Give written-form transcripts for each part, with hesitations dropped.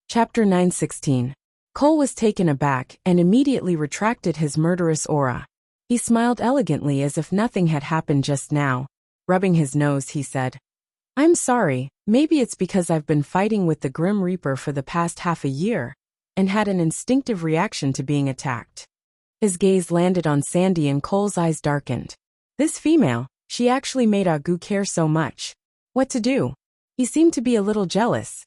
Chapter 916. Cole was taken aback and immediately retracted his murderous aura. He smiled elegantly as if nothing had happened just now. Rubbing his nose, he said, "I'm sorry, maybe it's because I've been fighting with the Grim Reaper for the past half a year, and had an instinctive reaction to being attacked." His gaze landed on Sandy and Cole's eyes darkened. This female, she actually made Agu care so much. What to do? He seemed to be a little jealous.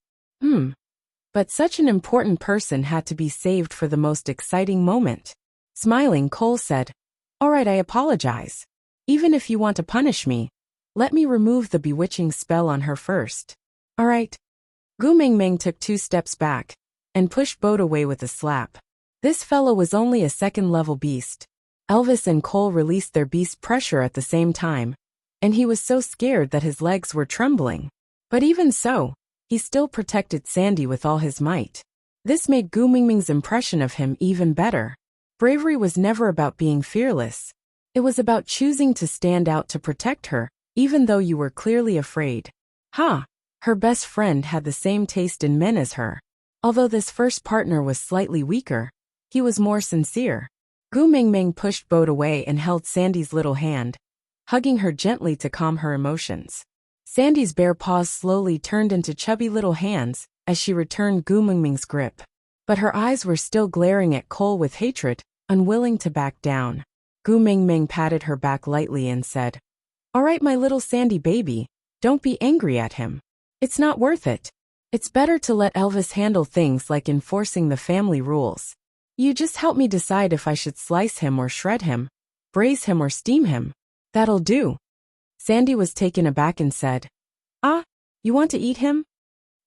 But such an important person had to be saved for the most exciting moment. Smiling, Cole said, "All right, I apologize. Even if you want to punish me, let me remove the bewitching spell on her first." "All right." Gu Mingming took 2 steps back and pushed Bode away with a slap. This fellow was only a second-level beast. Elvis and Cole released their beast pressure at the same time, and he was so scared that his legs were trembling. But even so, he still protected Sandy with all his might. This made Gu Mingming's impression of him even better. Bravery was never about being fearless. It was about choosing to stand out to protect her, even though you were clearly afraid. Her best friend had the same taste in men as her. Although this first partner was slightly weaker, he was more sincere. Gu Mingming pushed Bode away and held Sandy's little hand, hugging her gently to calm her emotions. Sandy's bare paws slowly turned into chubby little hands as she returned Gu Mingming's grip. But her eyes were still glaring at Cole with hatred, unwilling to back down. Gu Mingming patted her back lightly and said, "All right, my little Sandy baby, don't be angry at him. It's not worth it. It's better to let Elvis handle things like enforcing the family rules. You just help me decide if I should slice him or shred him, braise him or steam him. That'll do." Sandy was taken aback and said, "Ah, you want to eat him?"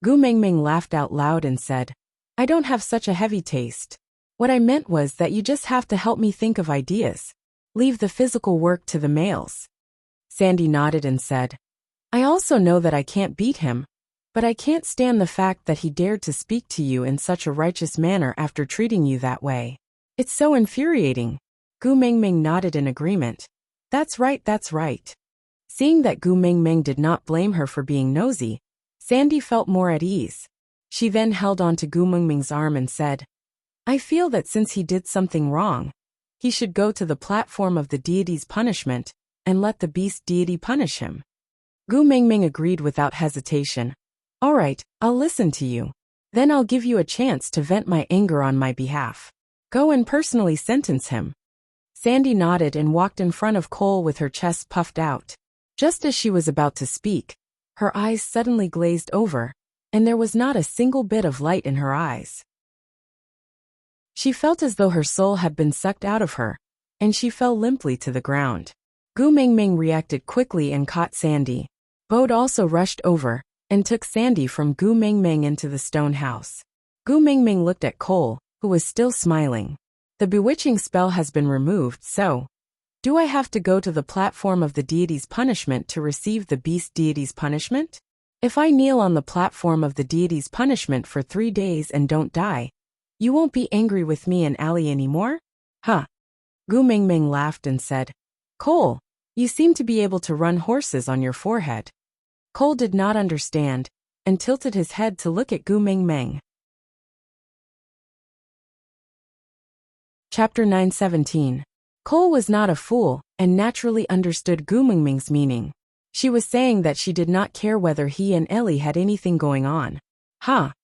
Gu Mingming laughed out loud and said, "I don't have such a heavy taste. What I meant was that you just have to help me think of ideas. Leave the physical work to the males." Sandy nodded and said, "I also know that I can't beat him, but I can't stand the fact that he dared to speak to you in such a righteous manner after treating you that way. It's so infuriating." Gu Mingming nodded in agreement. That's right. Seeing that Gu Mingming did not blame her for being nosy, Sandy felt more at ease. She then held on to Gu Mingming's arm and said, "I feel that since he did something wrong, he should go to the platform of the deity's punishment and let the beast deity punish him." Gu Mingming agreed without hesitation. "All right, I'll listen to you. Then I'll give you a chance to vent my anger on my behalf. Go and personally sentence him." Sandy nodded and walked in front of Cole with her chest puffed out. Just as she was about to speak, her eyes suddenly glazed over, and there was not a single bit of light in her eyes. She felt as though her soul had been sucked out of her, and she fell limply to the ground. Gu Mingming reacted quickly and caught Sandy. Bode also rushed over and took Sandy from Gu Mingming into the stone house. Gu Mingming looked at Cole, who was still smiling. "The bewitching spell has been removed, so do I have to go to the platform of the deity's punishment to receive the beast deity's punishment? If I kneel on the platform of the deity's punishment for 3 days and don't die, you won't be angry with me and Ali anymore?" Gu Mingming laughed and said, "Cole, you seem to be able to run horses on your forehead." Cole did not understand and tilted his head to look at Gu Mingming. Chapter 917. Cole was not a fool and naturally understood Gu Mingming's meaning. She was saying that she did not care whether he and Ellie had anything going on.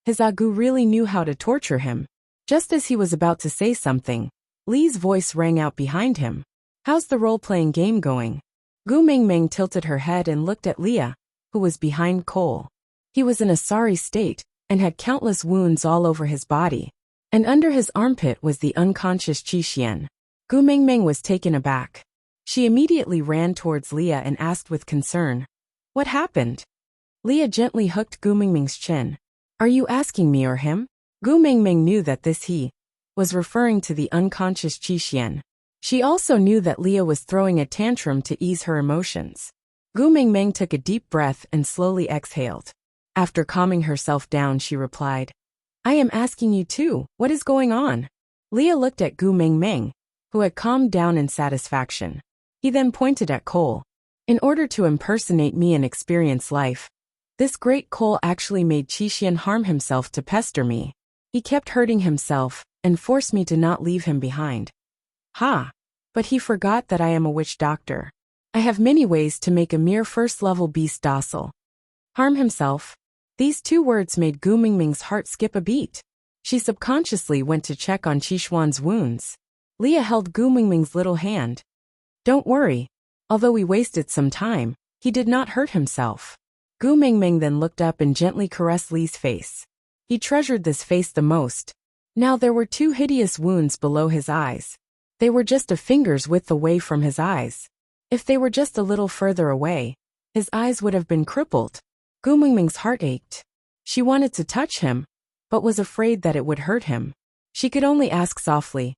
His Agu really knew how to torture him. Just as he was about to say something, Lee's voice rang out behind him. "How's the role-playing game going?" Gu Mingming tilted her head and looked at Leah, who was behind Cole. He was in a sorry state and had countless wounds all over his body, and under his armpit was the unconscious Qi. Gu Mingming was taken aback. She immediately ran towards Leah and asked with concern, "What happened?" Leah gently hooked Gu Mingming's chin. "Are you asking me or him?" Gu Mingming knew that this he was referring to the unconscious Qi. She also knew that Leah was throwing a tantrum to ease her emotions. Gu Mingming took a deep breath and slowly exhaled. After calming herself down, she replied, "I am asking you too, what is going on?" Leah looked at Gu Mingming, who had calmed down in satisfaction. He then pointed at Cole. "In order to impersonate me and experience life, this great Cole actually made Qi harm himself to pester me. He kept hurting himself and forced me to not leave him behind. Ha! But he forgot that I am a witch doctor. I have many ways to make a mere first-level beast docile. Harm himself? These two words made Gu Mingming's heart skip a beat. She subconsciously went to check on Qixuan's wounds. Leah held Gu Mingming's little hand. Don't worry. Although we wasted some time, he did not hurt himself. Gu Mingming then looked up and gently caressed Li's face. He treasured this face the most. Now there were two hideous wounds below his eyes. They were just a finger's width away from his eyes. If they were just a little further away, his eyes would have been crippled. Gu Mingming's heart ached. She wanted to touch him, but was afraid that it would hurt him. She could only ask softly,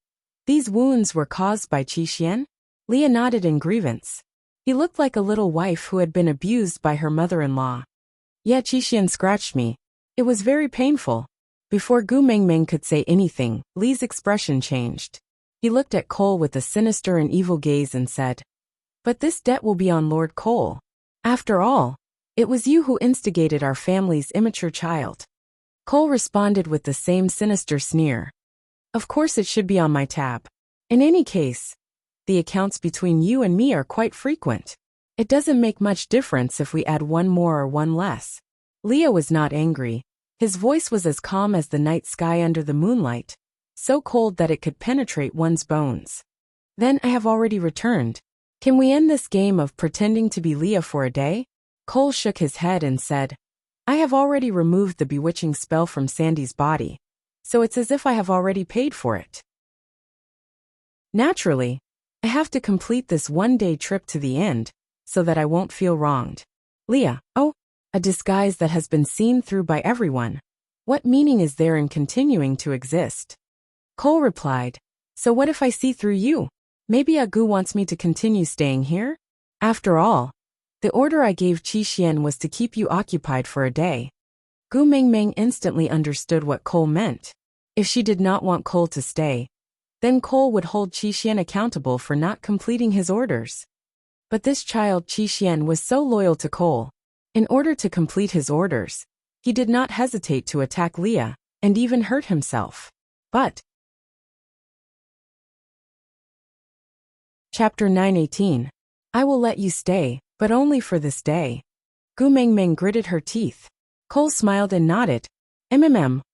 "These wounds were caused by Qixuan?" Leah nodded in grievance. He looked like a little wife who had been abused by her mother-in-law. "Yeah, Qixuan scratched me. It was very painful." Before Gu Mingming could say anything, Li's expression changed. He looked at Cole with a sinister and evil gaze and said, "But this debt will be on Lord Cole. After all, it was you who instigated our family's immature child." Cole responded with the same sinister sneer. "Of course it should be on my tab. In any case, the accounts between you and me are quite frequent. It doesn't make much difference if we add one more or one less." Leah was not angry. His voice was as calm as the night sky under the moonlight, so cold that it could penetrate one's bones. "Then I have already returned. Can we end this game of pretending to be Leah for a day?" Cole shook his head and said, "I have already removed the bewitching spell from Sandy's body, so it's as if I have already paid for it. Naturally, I have to complete this one-day trip to the end, so that I won't feel wronged." Leah, "Oh, a disguise that has been seen through by everyone. What meaning is there in continuing to exist?" Cole replied, "So what if I see through you? Maybe Agu wants me to continue staying here? After all, the order I gave Qixuan was to keep you occupied for a day." Gu Mingming instantly understood what Cole meant. If she did not want Cole to stay, then Cole would hold Qixuan accountable for not completing his orders. But this child Qixuan was so loyal to Cole. In order to complete his orders, he did not hesitate to attack Leah, and even hurt himself. But Chapter 918. I will let you stay, but only for this day. Gu Mingming gritted her teeth. Cole smiled and nodded.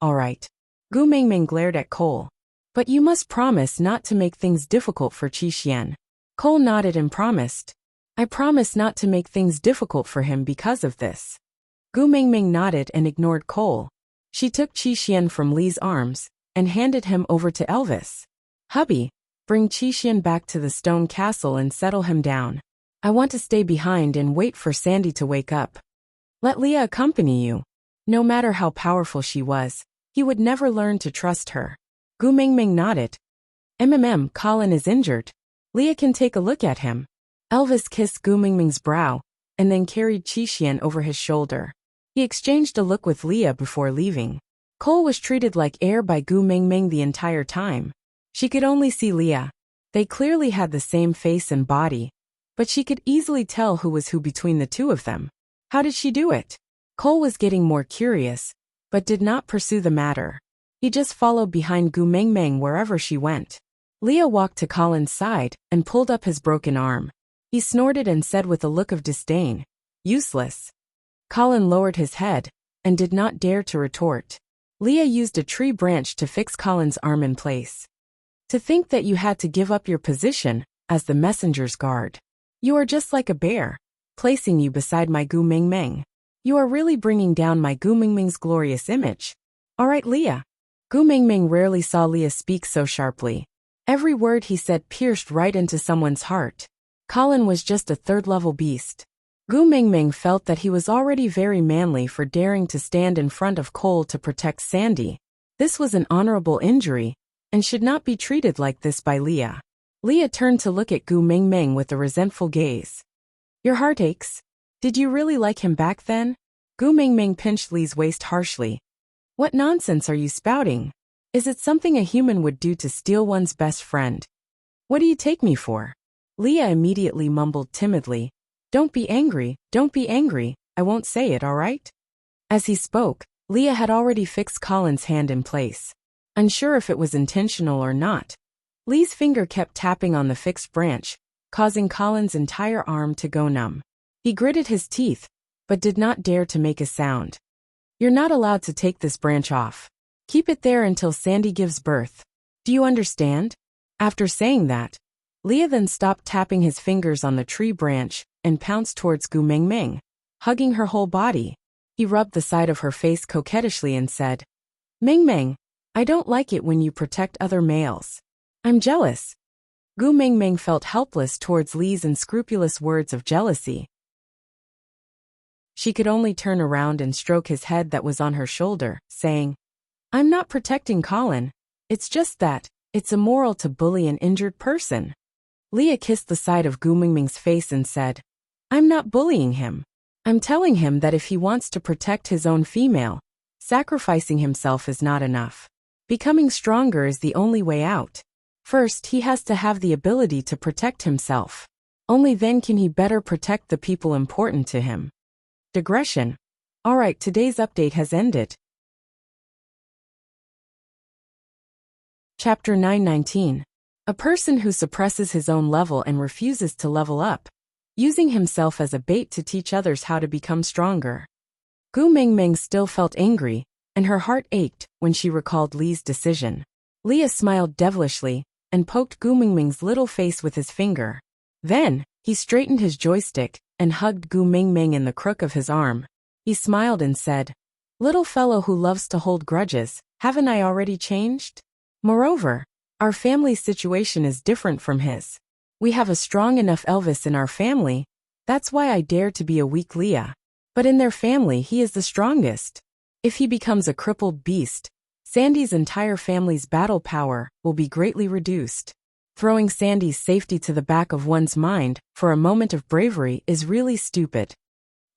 All right. Gu Mingming glared at Cole. "But you must promise not to make things difficult for Qixuan." Cole nodded and promised. "I promise not to make things difficult for him because of this." Gu Mingming nodded and ignored Cole. She took Qixuan from Li's arms and handed him over to Elvis. "Hubby, bring Qixuan back to the stone castle and settle him down. I want to stay behind and wait for Sandy to wake up. Let Leah accompany you." No matter how powerful she was, he would never learn to trust her. Gu Mingming nodded. Colin is injured. Leah can take a look at him." Elvis kissed Gu Mingming's brow, and then carried Qixuan over his shoulder. He exchanged a look with Leah before leaving. Cole was treated like air by Gu Mingming the entire time. She could only see Leah. They clearly had the same face and body, but she could easily tell who was who between the two of them. How did she do it? Cole was getting more curious, but did not pursue the matter. He just followed behind Gu Mingming wherever she went. Leah walked to Colin's side and pulled up his broken arm. He snorted and said with a look of disdain, "Useless." Colin lowered his head and did not dare to retort. Leah used a tree branch to fix Colin's arm in place. "To think that you had to give up your position as the messenger's guard. You are just like a bear, placing you beside my Gu Mingming. You are really bringing down my Gu Mingming's glorious image." "All right, Leah." Gu Mingming rarely saw Leah speak so sharply. Every word he said pierced right into someone's heart. Colin was just a third-level beast. Gu Mingming felt that he was already very manly for daring to stand in front of Cole to protect Sandy. This was an honorable injury, and should not be treated like this by Leah. Leah turned to look at Gu Mingming with a resentful gaze. "Your heart aches? Did you really like him back then?" Gu Mingming pinched Li's waist harshly. "What nonsense are you spouting? Is it something a human would do to steal one's best friend? What do you take me for?" Leah immediately mumbled timidly, don't be angry, I won't say it, all right?" As he spoke, Leah had already fixed Colin's hand in place. Unsure if it was intentional or not, Lee's finger kept tapping on the fixed branch, causing Colin's entire arm to go numb. He gritted his teeth, but did not dare to make a sound. "You're not allowed to take this branch off. Keep it there until Sandy gives birth. Do you understand?" After saying that, Leah then stopped tapping his fingers on the tree branch and pounced towards Gu Mengmeng, hugging her whole body. He rubbed the side of her face coquettishly and said, "Mengmeng, I don't like it when you protect other males. I'm jealous." Gu Mengmeng felt helpless towards Lee's unscrupulous words of jealousy. She could only turn around and stroke his head that was on her shoulder, saying, "I'm not protecting Colin. It's just that it's immoral to bully an injured person." Leah kissed the side of Gu Mengmeng's face and said, "I'm not bullying him. I'm telling him that if he wants to protect his own female, sacrificing himself is not enough. Becoming stronger is the only way out. First, he has to have the ability to protect himself. Only then can he better protect the people important to him." Digression. Alright, today's update has ended. Chapter 919. A person who suppresses his own level and refuses to level up, using himself as a bait to teach others how to become stronger. Gu Mengmeng still felt angry, and her heart ached when she recalled Lee's decision. Leah smiled devilishly and poked Gu Mengmeng's little face with his finger. Then, he straightened his joystick and hugged Gu Mengmeng in the crook of his arm. He smiled and said, "Little fellow who loves to hold grudges, haven't I already changed? Moreover, our family situation is different from his. We have a strong enough Elvis in our family, that's why I dare to be a weak Leah. But in their family he is the strongest. If he becomes a crippled beast, Sandy's entire family's battle power will be greatly reduced. Throwing Sandy's safety to the back of one's mind for a moment of bravery is really stupid."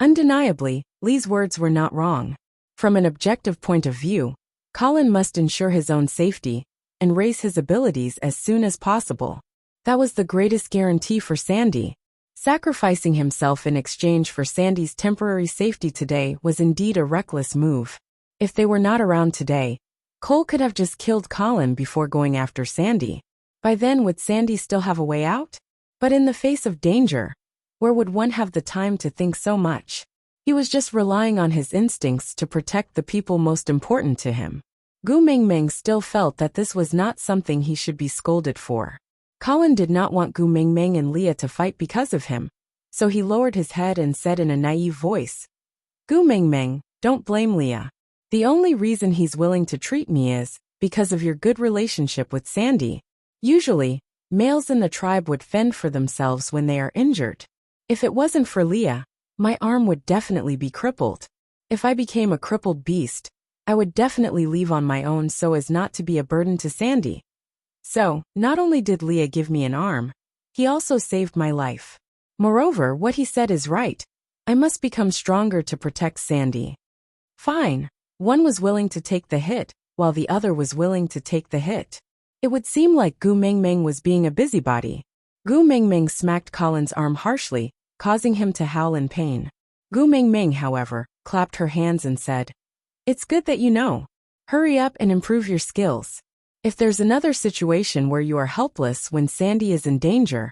Undeniably, Lee's words were not wrong. From an objective point of view, Colin must ensure his own safety and raise his abilities as soon as possible. That was the greatest guarantee for Sandy. Sacrificing himself in exchange for Sandy's temporary safety today was indeed a reckless move. If they were not around today, Cole could have just killed Colin before going after Sandy. By then, would Sandy still have a way out? But in the face of danger, where would one have the time to think so much? He was just relying on his instincts to protect the people most important to him. Gu Mengmeng still felt that this was not something he should be scolded for. Colin did not want Gu Mengmeng and Leah to fight because of him, so he lowered his head and said in a naive voice, "Gu Mengmeng, don't blame Leah. The only reason he's willing to treat me is because of your good relationship with Sandy. Usually, males in the tribe would fend for themselves when they are injured. If it wasn't for Leah, my arm would definitely be crippled. If I became a crippled beast, I would definitely leave on my own so as not to be a burden to Sandy. So, not only did Leah give me an arm, he also saved my life. Moreover, what he said is right. I must become stronger to protect Sandy." Fine. One was willing to take the hit, while the other was willing to take the hit. It would seem like Gu Mengmeng was being a busybody. Gu Mengmeng smacked Colin's arm harshly, causing him to howl in pain. Gu Mengmeng, however, clapped her hands and said, "It's good that you know. Hurry up and improve your skills. If there's another situation where you are helpless when Sandy is in danger,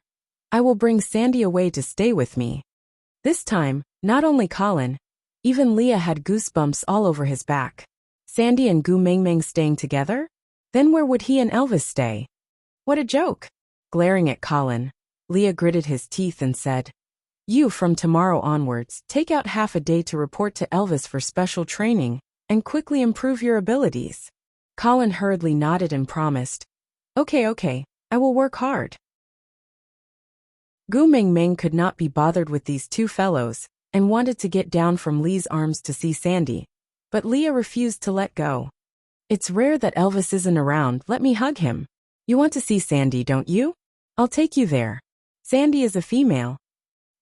I will bring Sandy away to stay with me." This time, not only Colin, even Leah had goosebumps all over his back. Sandy and Gu Mengmeng staying together? Then where would he and Elvis stay? What a joke. Glaring at Colin, Leah gritted his teeth and said, "You from tomorrow onwards take out half a day to report to Elvis for special training and quickly improve your abilities." Colin hurriedly nodded and promised, Okay, I will work hard." Gu Mengmeng could not be bothered with these two fellows and wanted to get down from Lee's arms to see Sandy, but Leah refused to let go. "It's rare that Elvis isn't around, let me hug him. You want to see Sandy, don't you? I'll take you there. Sandy is a female."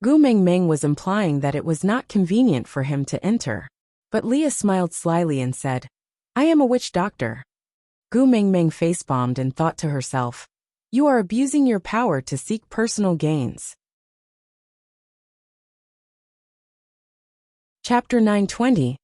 Gu Mengmeng was implying that it was not convenient for him to enter, but Leah smiled slyly and said, "I am a witch doctor." Gu Mengmeng face-bombed and thought to herself, "You are abusing your power to seek personal gains." Chapter 920.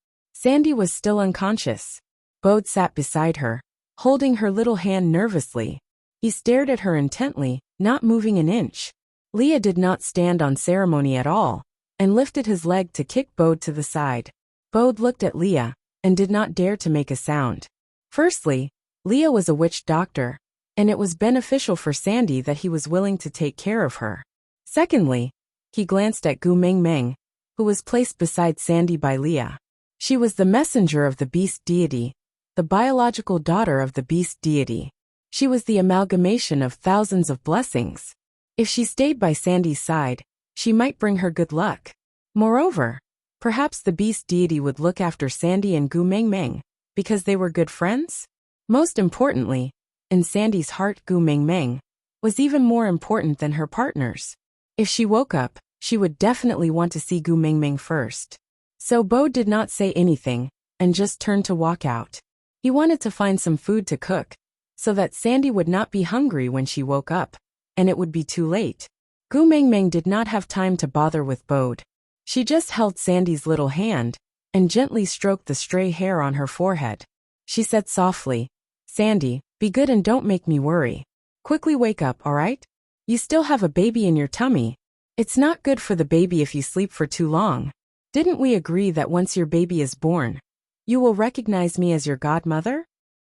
Sandy was still unconscious. Bode sat beside her, holding her little hand nervously. He stared at her intently, not moving an inch. Leah did not stand on ceremony at all, and lifted his leg to kick Bode to the side. Bode looked at Leah, and did not dare to make a sound. Firstly, Leah was a witch doctor, and it was beneficial for Sandy that he was willing to take care of her. Secondly, he glanced at Gu Meng Meng, who was placed beside Sandy by Leah. She was the messenger of the beast deity, the biological daughter of the beast deity. She was the amalgamation of thousands of blessings. If she stayed by Sandy's side, she might bring her good luck. Moreover, perhaps the beast deity would look after Sandy and Gu Meng Meng, because they were good friends? Most importantly, in Sandy's heart, Gu Meng Meng was even more important than her partners. If she woke up, she would definitely want to see Gu Meng Meng first. So Bode did not say anything, and just turned to walk out. He wanted to find some food to cook, so that Sandy would not be hungry when she woke up, and it would be too late. Gu Meng Meng did not have time to bother with Bode. She just held Sandy's little hand, and gently stroked the stray hair on her forehead. She said softly, "Sandy, be good and don't make me worry. Quickly wake up, alright? You still have a baby in your tummy. It's not good for the baby if you sleep for too long. Didn't we agree that once your baby is born, you will recognize me as your godmother?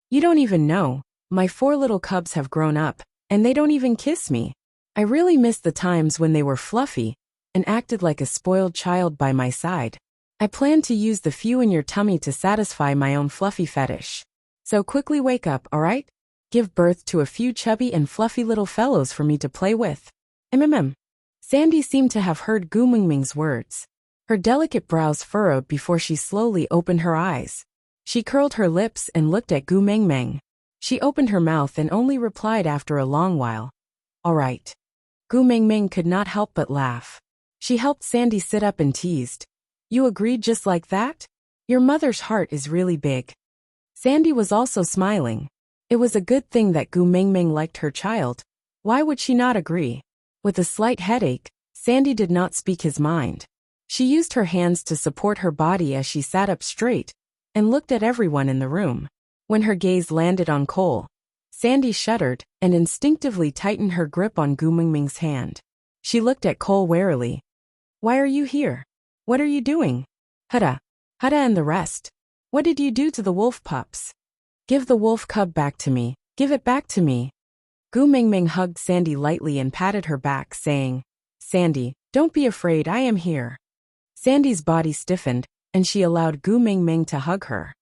You don't even know, my 4 little cubs have grown up, and they don't even kiss me. I really miss the times when they were fluffy, and acted like a spoiled child by my side. I plan to use the few in your tummy to satisfy my own fluffy fetish. So quickly wake up, alright? Give birth to a few chubby and fluffy little fellows for me to play with." Sandy seemed to have heard Gu Meng Meng's words. Her delicate brows furrowed before she slowly opened her eyes. She curled her lips and looked at Gu Meng Meng. She opened her mouth and only replied after a long while, "Alright." Gu Meng Meng could not help but laugh. She helped Sandy sit up and teased, "You agreed just like that? Your mother's heart is really big." Sandy was also smiling. It was a good thing that Gu Meng Meng liked her child. Why would she not agree? With a slight headache, Sandy did not speak his mind. She used her hands to support her body as she sat up straight, and looked at everyone in the room. When her gaze landed on Cole, Sandy shuddered and instinctively tightened her grip on Gu Meng Meng's hand. She looked at Cole warily. "Why are you here? What are you doing? Hada and the rest. What did you do to the wolf pups? Give the wolf cub back to me. Give it back to me." Gu Meng Meng hugged Sandy lightly and patted her back, saying, "Sandy, don't be afraid, I am here." Sandy's body stiffened, and she allowed Gu Meng Meng to hug her.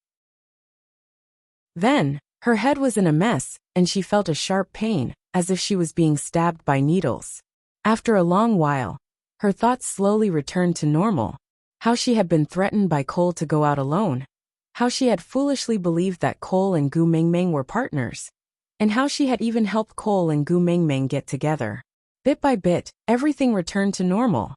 Then, her head was in a mess, and she felt a sharp pain, as if she was being stabbed by needles. After a long while, her thoughts slowly returned to normal. How she had been threatened by Cole to go out alone. How she had foolishly believed that Cole and Gu Meng Meng were partners. And how she had even helped Cole and Gu Meng Meng get together. Bit by bit, everything returned to normal.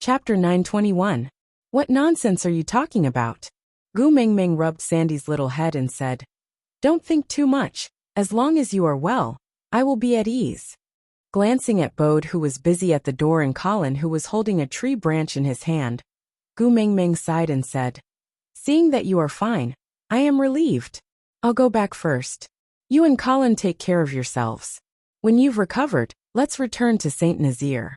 Chapter 921. What nonsense are you talking about? Gu Meng Meng rubbed Sandy's little head and said, "Don't think too much. As long as you are well, I will be at ease." Glancing at Bode, who was busy at the door, and Colin, who was holding a tree branch in his hand, Gu Meng Meng sighed and said, "Seeing that you are fine, I am relieved. I'll go back first. You and Colin take care of yourselves. When you've recovered, let's return to Saint Nazaire."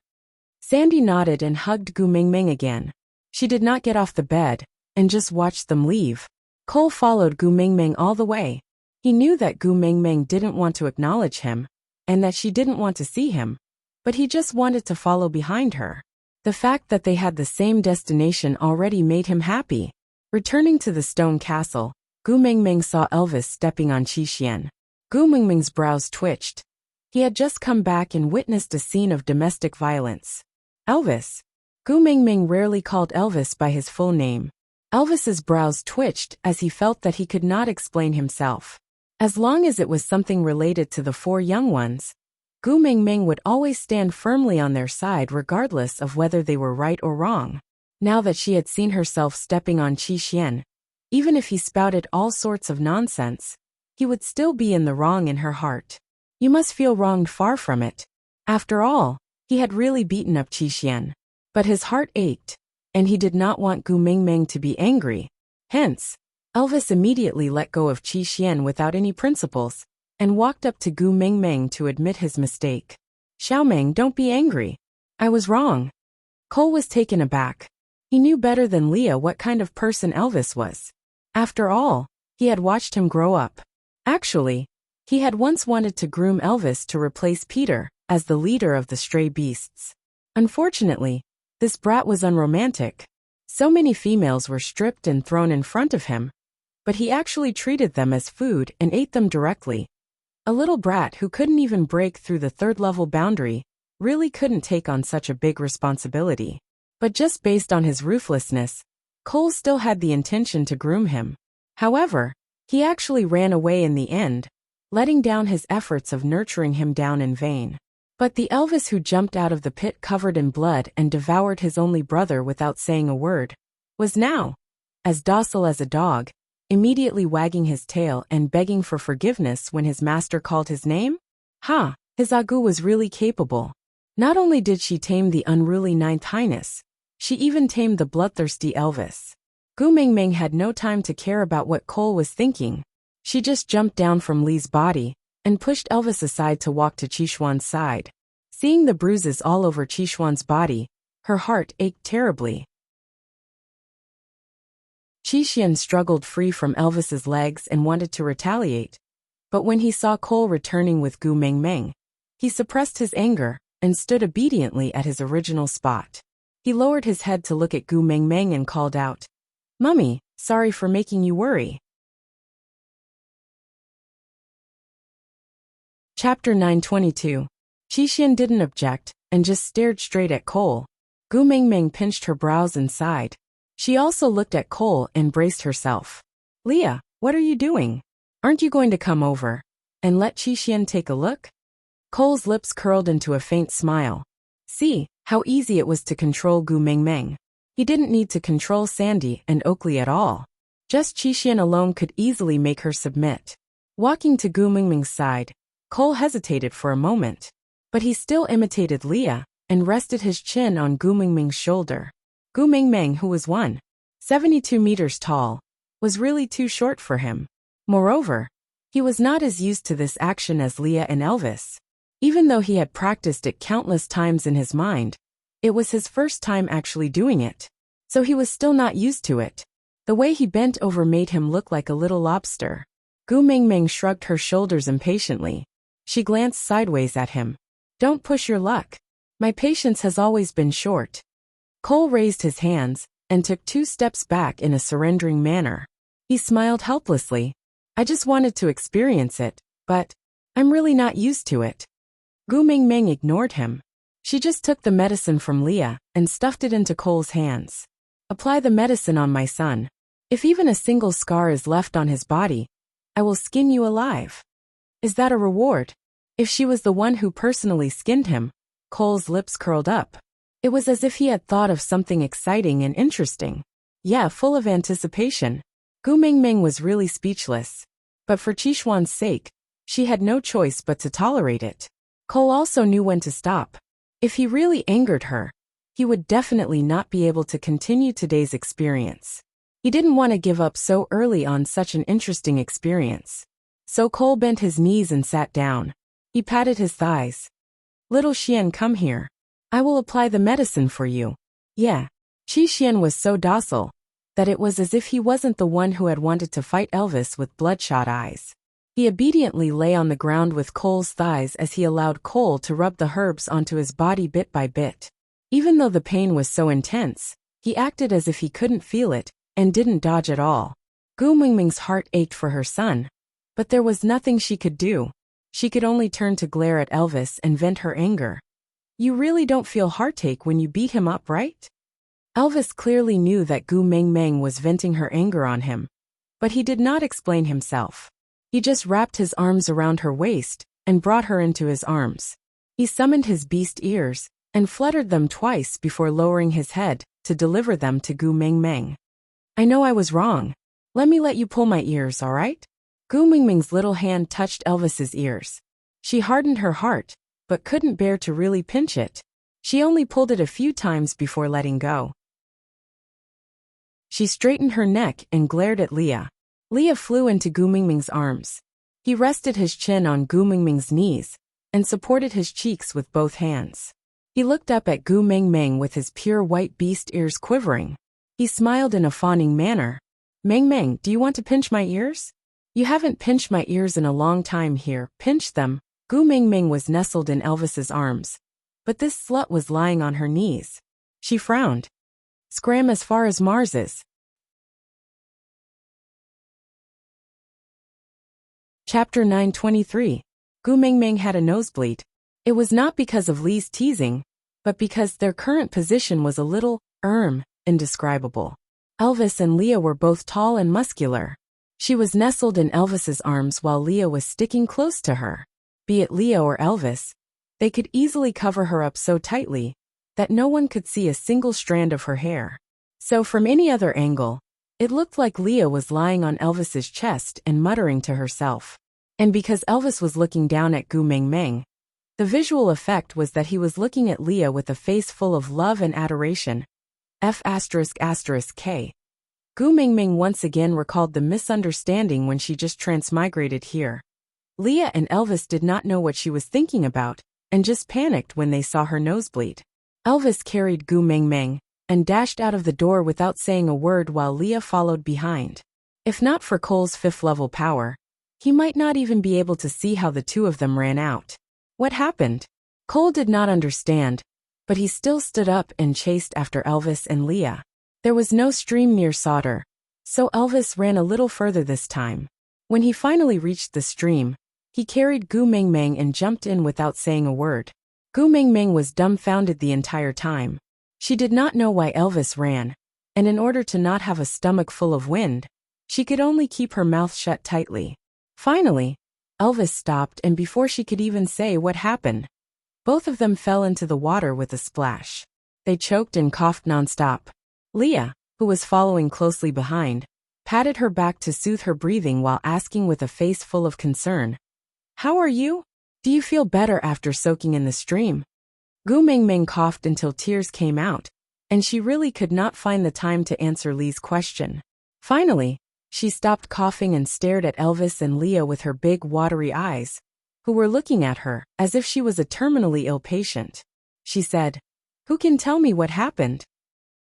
Sandy nodded and hugged Gu Meng Meng again. She did not get off the bed, and just watched them leave. Cole followed Gu Meng Meng all the way. He knew that Gu Meng Meng didn't want to acknowledge him, and that she didn't want to see him, but he just wanted to follow behind her. The fact that they had the same destination already made him happy. Returning to the stone castle, Gu Meng Meng saw Elvis stepping on Qi Xian. Gu Meng Meng's brows twitched. He had just come back and witnessed a scene of domestic violence. Elvis. Gu Meng Meng rarely called Elvis by his full name. Elvis's brows twitched as he felt that he could not explain himself. As long as it was something related to the 4 young ones, Gu Meng Meng would always stand firmly on their side regardless of whether they were right or wrong. Now that she had seen herself stepping on Qi Xian, even if he spouted all sorts of nonsense, he would still be in the wrong in her heart. You must feel wronged, far from it. After all, he had really beaten up Qi Xian. But his heart ached, and he did not want Gu Mingming to be angry. Hence, Elvis immediately let go of Qi Xian without any principles, and walked up to Gu Mingming to admit his mistake. Xiaoming, don't be angry. I was wrong. Cole was taken aback. He knew better than Leah what kind of person Elvis was. After all, he had watched him grow up. Actually, he had once wanted to groom Elvis to replace Peter as the leader of the stray beasts. Unfortunately, this brat was unromantic. So many females were stripped and thrown in front of him, but he actually treated them as food and ate them directly. A little brat who couldn't even break through the third-level boundary really couldn't take on such a big responsibility. But just based on his ruthlessness, Cole still had the intention to groom him. However, he actually ran away in the end, letting down his efforts of nurturing him down in vain. But the Elvis who jumped out of the pit covered in blood and devoured his only brother without saying a word, was now as docile as a dog, immediately wagging his tail and begging for forgiveness when his master called his name? His Agu was really capable. Not only did she tame the unruly Ninth Highness, she even tamed the bloodthirsty Elvis. Gu Mingming had no time to care about what Cole was thinking. She just jumped down from Li's body and pushed Elvis aside to walk to Qishuan's side. Seeing the bruises all over Qishuan's body, her heart ached terribly. Qishuan struggled free from Elvis's legs and wanted to retaliate, but when he saw Cole returning with Gu Mingming, he suppressed his anger and stood obediently at his original spot. He lowered his head to look at Gu Mingming and called out, "Mummy, sorry for making you worry." Chapter 922. Qishuan didn't object and just stared straight at Cole. Gu Mingming pinched her brows and sighed. She also looked at Cole and braced herself. "Leah, what are you doing? Aren't you going to come over and let Qishuan take a look?" Cole's lips curled into a faint smile. See how easy it was to control Gu Mingming. He didn't need to control Sandy and Oakley at all. Just Qishuan alone could easily make her submit. Walking to Gu Mingming's side, Cole hesitated for a moment, but he still imitated Leah and rested his chin on Gu Mingming's shoulder. Gu Mingming, who was 1.72 meters tall, was really too short for him. Moreover, he was not as used to this action as Leah and Elvis. Even though he had practiced it countless times in his mind, it was his first time actually doing it, so he was still not used to it. The way he bent over made him look like a little lobster. Gu Mingming shrugged her shoulders impatiently. She glanced sideways at him. "Don't push your luck. My patience has always been short." Cole raised his hands and took 2 steps back in a surrendering manner. He smiled helplessly. "I just wanted to experience it, but I'm really not used to it." Gu Mingming ignored him. She just took the medicine from Leah and stuffed it into Cole's hands. "Apply the medicine on my son. If even a single scar is left on his body, I will skin you alive." "Is that a reward?" If she was the one who personally skinned him, Cole's lips curled up. It was as if he had thought of something exciting and interesting. Yeah, full of anticipation. Gu Mingming was really speechless. But for Qishuan's sake, she had no choice but to tolerate it. Cole also knew when to stop. If he really angered her, he would definitely not be able to continue today's experience. He didn't want to give up so early on such an interesting experience. So Cole bent his knees and sat down. He patted his thighs. "Little Xian, come here. I will apply the medicine for you." Yeah. Qishuan was so docile that it was as if he wasn't the one who had wanted to fight Elvis with bloodshot eyes. He obediently lay on the ground with Cole's thighs as he allowed Cole to rub the herbs onto his body bit by bit. Even though the pain was so intense, he acted as if he couldn't feel it and didn't dodge at all. Gu Mingming's heart ached for her son, but there was nothing she could do. She could only turn to glare at Elvis and vent her anger. "You really don't feel heartache when you beat him up, right?" Elvis clearly knew that Gu Mingming was venting her anger on him, but he did not explain himself. He just wrapped his arms around her waist and brought her into his arms. He summoned his beast ears and fluttered them twice before lowering his head to deliver them to Gu Mingming. "I know I was wrong. Let me let you pull my ears, all right?" Gu Mingming's little hand touched Elvis's ears. She hardened her heart, but couldn't bear to really pinch it. She only pulled it a few times before letting go. She straightened her neck and glared at Leah. Leah flew into Gu Mingming's arms. He rested his chin on Gu Mingming's knees and supported his cheeks with both hands. He looked up at Gu Mingming with his pure white beast ears quivering. He smiled in a fawning manner. Mingming, do you want to pinch my ears? You haven't pinched my ears in a long time here, pinch them. Gu Mingming was nestled in Elvis's arms, but this slut was lying on her knees. She frowned. Scram as far as Mars is. Chapter 923. Gu Mingming had a nosebleed. It was not because of Lee's teasing, but because their current position was a little, indescribable. Elvis and Leah were both tall and muscular. She was nestled in Elvis's arms while Leah was sticking close to her. Be it Leah or Elvis, they could easily cover her up so tightly that no one could see a single strand of her hair. So from any other angle, it looked like Leah was lying on Elvis's chest and muttering to herself. And because Elvis was looking down at Gu Mingming, the visual effect was that he was looking at Leah with a face full of love and adoration. F***K. Gu Mingming once again recalled the misunderstanding when she just transmigrated here. Leah and Elvis did not know what she was thinking about, and just panicked when they saw her nosebleed. Elvis carried Gu Mingming and dashed out of the door without saying a word while Leah followed behind. If not for Cole's fifth-level power, he might not even be able to see how the two of them ran out. What happened? Cole did not understand, but he still stood up and chased after Elvis and Leah. There was no stream near Sauter, so Elvis ran a little further this time. When he finally reached the stream, he carried Gu Mingming and jumped in without saying a word. Gu Mingming was dumbfounded the entire time. She did not know why Elvis ran, and in order to not have a stomach full of wind, she could only keep her mouth shut tightly. Finally, Elvis stopped, and before she could even say what happened, both of them fell into the water with a splash. They choked and coughed nonstop. Leah, who was following closely behind, patted her back to soothe her breathing while asking with a face full of concern, "How are you? Do you feel better after soaking in the stream?" Gu Mingming coughed until tears came out, and she really could not find the time to answer Lee's question. Finally, she stopped coughing and stared at Elvis and Leah with her big watery eyes, who were looking at her as if she was a terminally ill patient. She said, "Who can tell me what happened?"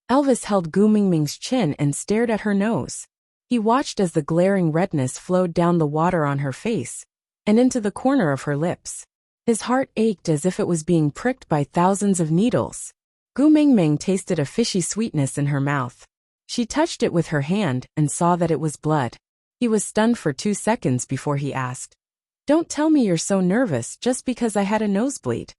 Elvis held Gu Mingming's chin and stared at her nose. He watched as the glaring redness flowed down the water on her face and into the corner of her lips. His heart ached as if it was being pricked by thousands of needles. Gu Mingming tasted a fishy sweetness in her mouth. She touched it with her hand and saw that it was blood. He was stunned for 2 seconds before he asked, "Don't tell me you're so nervous just because I had a nosebleed."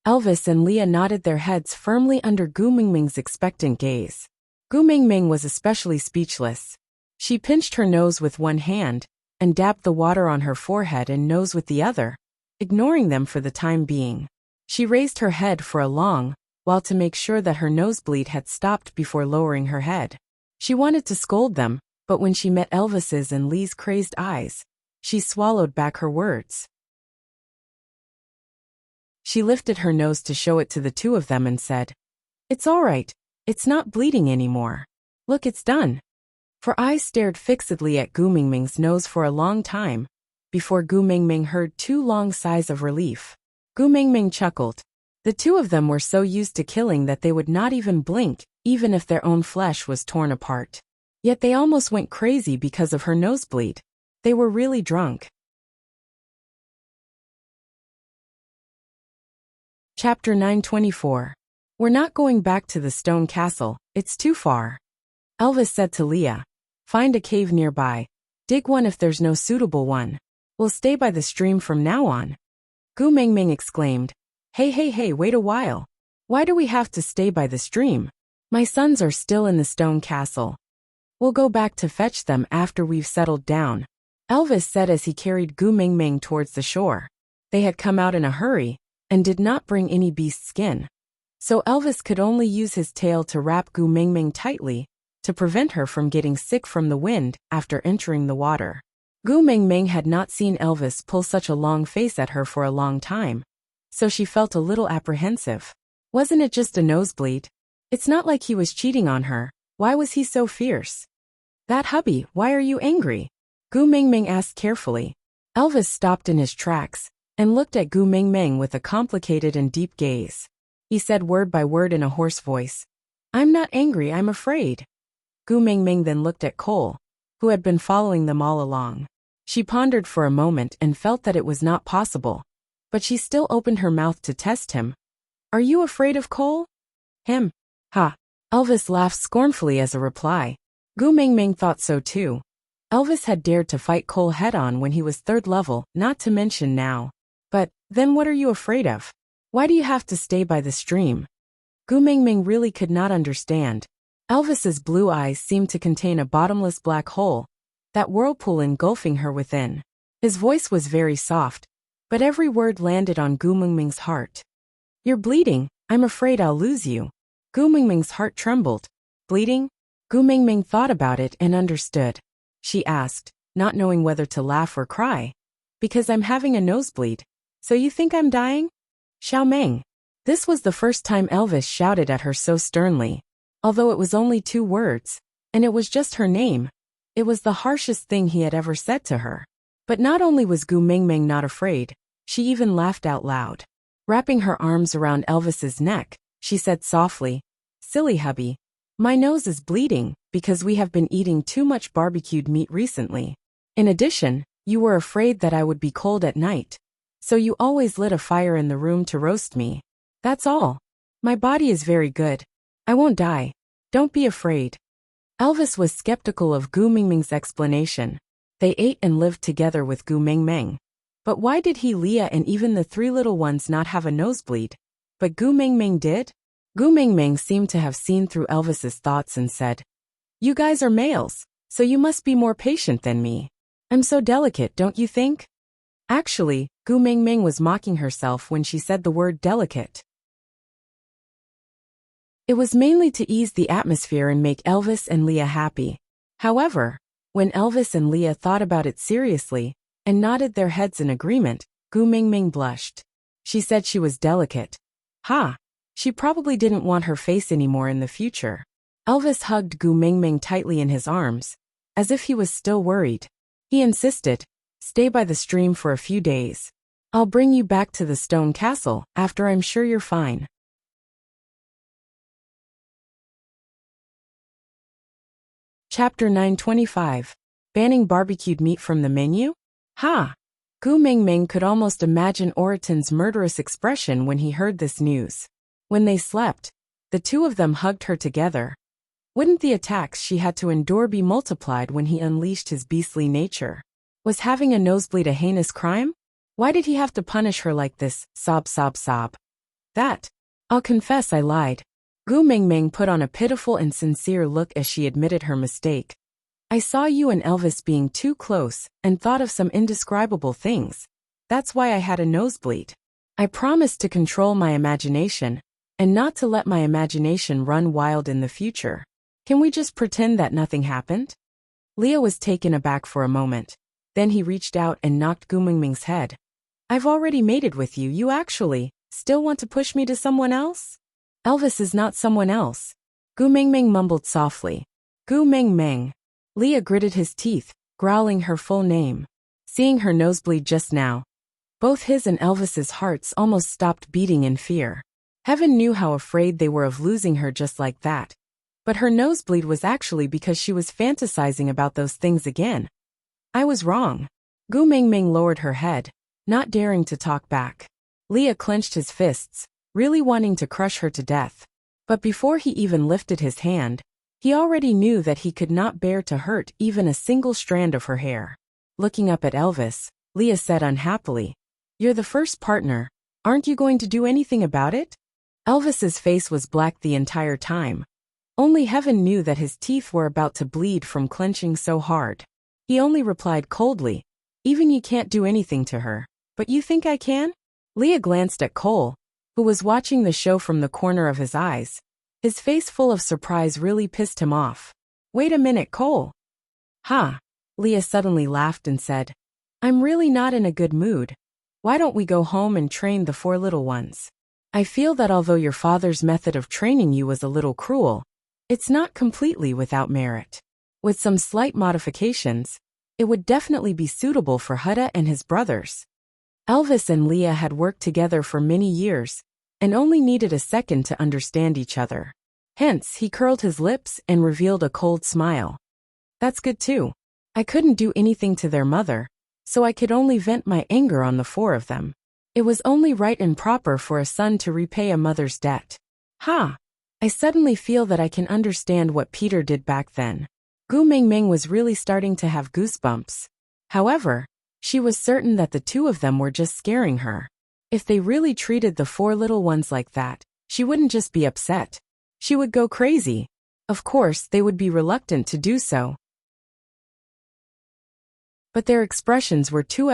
Elvis and Leah nodded their heads firmly under Gu Mingming's expectant gaze. Gu Mingming was especially speechless. She pinched her nose with one hand and dabbed the water on her forehead and nose with the other, ignoring them for the time being. She raised her head for a long while to make sure that her nosebleed had stopped before lowering her head. She wanted to scold them, but when she met Elvis's and Lee's crazed eyes, she swallowed back her words. She lifted her nose to show it to the two of them and said, "It's all right. It's not bleeding anymore. Look, it's done." Her eyes stared fixedly at Gu Mingming's nose for a long time, before Gu Mingming heard 2 long sighs of relief. Gu Mingming chuckled. The two of them were so used to killing that they would not even blink, even if their own flesh was torn apart. Yet they almost went crazy because of her nosebleed. They were really drunk. Chapter 924. We're not going back to the stone castle, it's too far. Elvis said to Leah, "Find a cave nearby. Dig one if there's no suitable one. We'll stay by the stream from now on." Gu Mingming exclaimed, Hey, wait a while. Why do we have to stay by the stream? My sons are still in the stone castle. We'll go back to fetch them after we've settled down," Elvis said as he carried Gu Mingming towards the shore. They had come out in a hurry and did not bring any beast skin, so Elvis could only use his tail to wrap Gu Mingming tightly to prevent her from getting sick from the wind after entering the water. Gu Mingming had not seen Elvis pull such a long face at her for a long time, so she felt a little apprehensive. Wasn't it just a nosebleed? It's not like he was cheating on her. Why was he so fierce? That hubby, why are you angry? Gu Mingming asked carefully. Elvis stopped in his tracks and looked at Gu Mingming with a complicated and deep gaze. He said word by word in a hoarse voice, I'm not angry, I'm afraid. Gu Mingming then looked at Cole, who had been following them all along. She pondered for a moment and felt that it was not possible, but she still opened her mouth to test him. Are you afraid of Cole? Him? Ha! Elvis laughed scornfully as a reply. Gu Mingming thought so too. Elvis had dared to fight Cole head-on when he was 3rd level, not to mention now. But, then what are you afraid of? Why do you have to stay by the stream? Gu Mingming really could not understand. Elvis's blue eyes seemed to contain a bottomless black hole, that whirlpool engulfing her within. His voice was very soft, but every word landed on Gu Mingming's heart. You're bleeding, I'm afraid I'll lose you. Gu Mingming's heart trembled. Bleeding? Gu Mingming thought about it and understood. She asked, not knowing whether to laugh or cry. Because I'm having a nosebleed. So you think I'm dying? Xiao Meng. This was the first time Elvis shouted at her so sternly. Although it was only 2 words, and it was just her name, it was the harshest thing he had ever said to her. But not only was Gu Mingming not afraid, she even laughed out loud. Wrapping her arms around Elvis's neck, she said softly, Silly hubby, my nose is bleeding because we have been eating too much barbecued meat recently. In addition, you were afraid that I would be cold at night, so you always lit a fire in the room to roast me. That's all. My body is very good. I won't die. Don't be afraid. Elvis was skeptical of Gu Mingming's explanation. They ate and lived together with Gu Mingming. But why did he, Leah, and even the 3 little ones not have a nosebleed? But Gu Mingming did? Gu Mingming seemed to have seen through Elvis's thoughts and said, You guys are males, so you must be more patient than me. I'm so delicate, don't you think? Actually, Gu Mingming was mocking herself when she said the word delicate. It was mainly to ease the atmosphere and make Elvis and Leah happy. However, when Elvis and Leah thought about it seriously and nodded their heads in agreement, Gu Mingming blushed. She said she was delicate. Ha! She probably didn't want her face anymore in the future. Elvis hugged Gu Mingming tightly in his arms, as if he was still worried. He insisted, Stay by the stream for a few days. I'll bring you back to the stone castle after I'm sure you're fine. Chapter 925. Banning barbecued meat from the menu? Ha! Gu Mingming could almost imagine Oraton's murderous expression when he heard this news. When they slept, the 2 of them hugged her together. Wouldn't the attacks she had to endure be multiplied when he unleashed his beastly nature? Was having a nosebleed a heinous crime? Why did he have to punish her like this? Sob, sob, sob. I'll confess I lied. Gu Mingming put on a pitiful and sincere look as she admitted her mistake. I saw you and Elvis being too close and thought of some indescribable things. That's why I had a nosebleed. I promised to control my imagination and not to let my imagination run wild in the future. Can we just pretend that nothing happened? Leah was taken aback for a moment. Then he reached out and knocked Gu Mingming's head. I've already mated with you. You actually still want to push me to someone else? Elvis is not someone else. Gu Mingming mumbled softly. Gu Mingming. Leah gritted his teeth, growling her full name. Seeing her nosebleed just now, both his and Elvis's hearts almost stopped beating in fear. Heaven knew how afraid they were of losing her just like that. But her nosebleed was actually because she was fantasizing about those things again. I was wrong. Gu Mingming lowered her head, not daring to talk back. Leah clenched his fists, really wanting to crush her to death. But before he even lifted his hand, he already knew that he could not bear to hurt even a single strand of her hair. Looking up at Elvis, Leah said unhappily, You're the first partner. Aren't you going to do anything about it? Elvis's face was black the entire time. Only heaven knew that his teeth were about to bleed from clenching so hard. He only replied coldly, Even you can't do anything to her. But you think I can? Leah glanced at Cole, who was watching the show from the corner of his eyes. His face full of surprise really pissed him off. Wait a minute, Cole. Ha! Leah suddenly laughed and said, I'm really not in a good mood. Why don't we go home and train the 4 little ones? I feel that although your father's method of training you was a little cruel, it's not completely without merit. With some slight modifications, it would definitely be suitable for Huda and his brothers. Elvis and Leah had worked together for many years and only needed a second to understand each other. Hence, he curled his lips and revealed a cold smile. That's good too. I couldn't do anything to their mother, so I could only vent my anger on the four of them. It was only right and proper for a son to repay a mother's debt. Ha! I suddenly feel that I can understand what Peter did back then. Gu Mingming was really starting to have goosebumps. However, she was certain that the two of them were just scaring her. If they really treated the four little ones like that, she wouldn't just be upset. She would go crazy. Of course, they would be reluctant to do so. But their expressions were too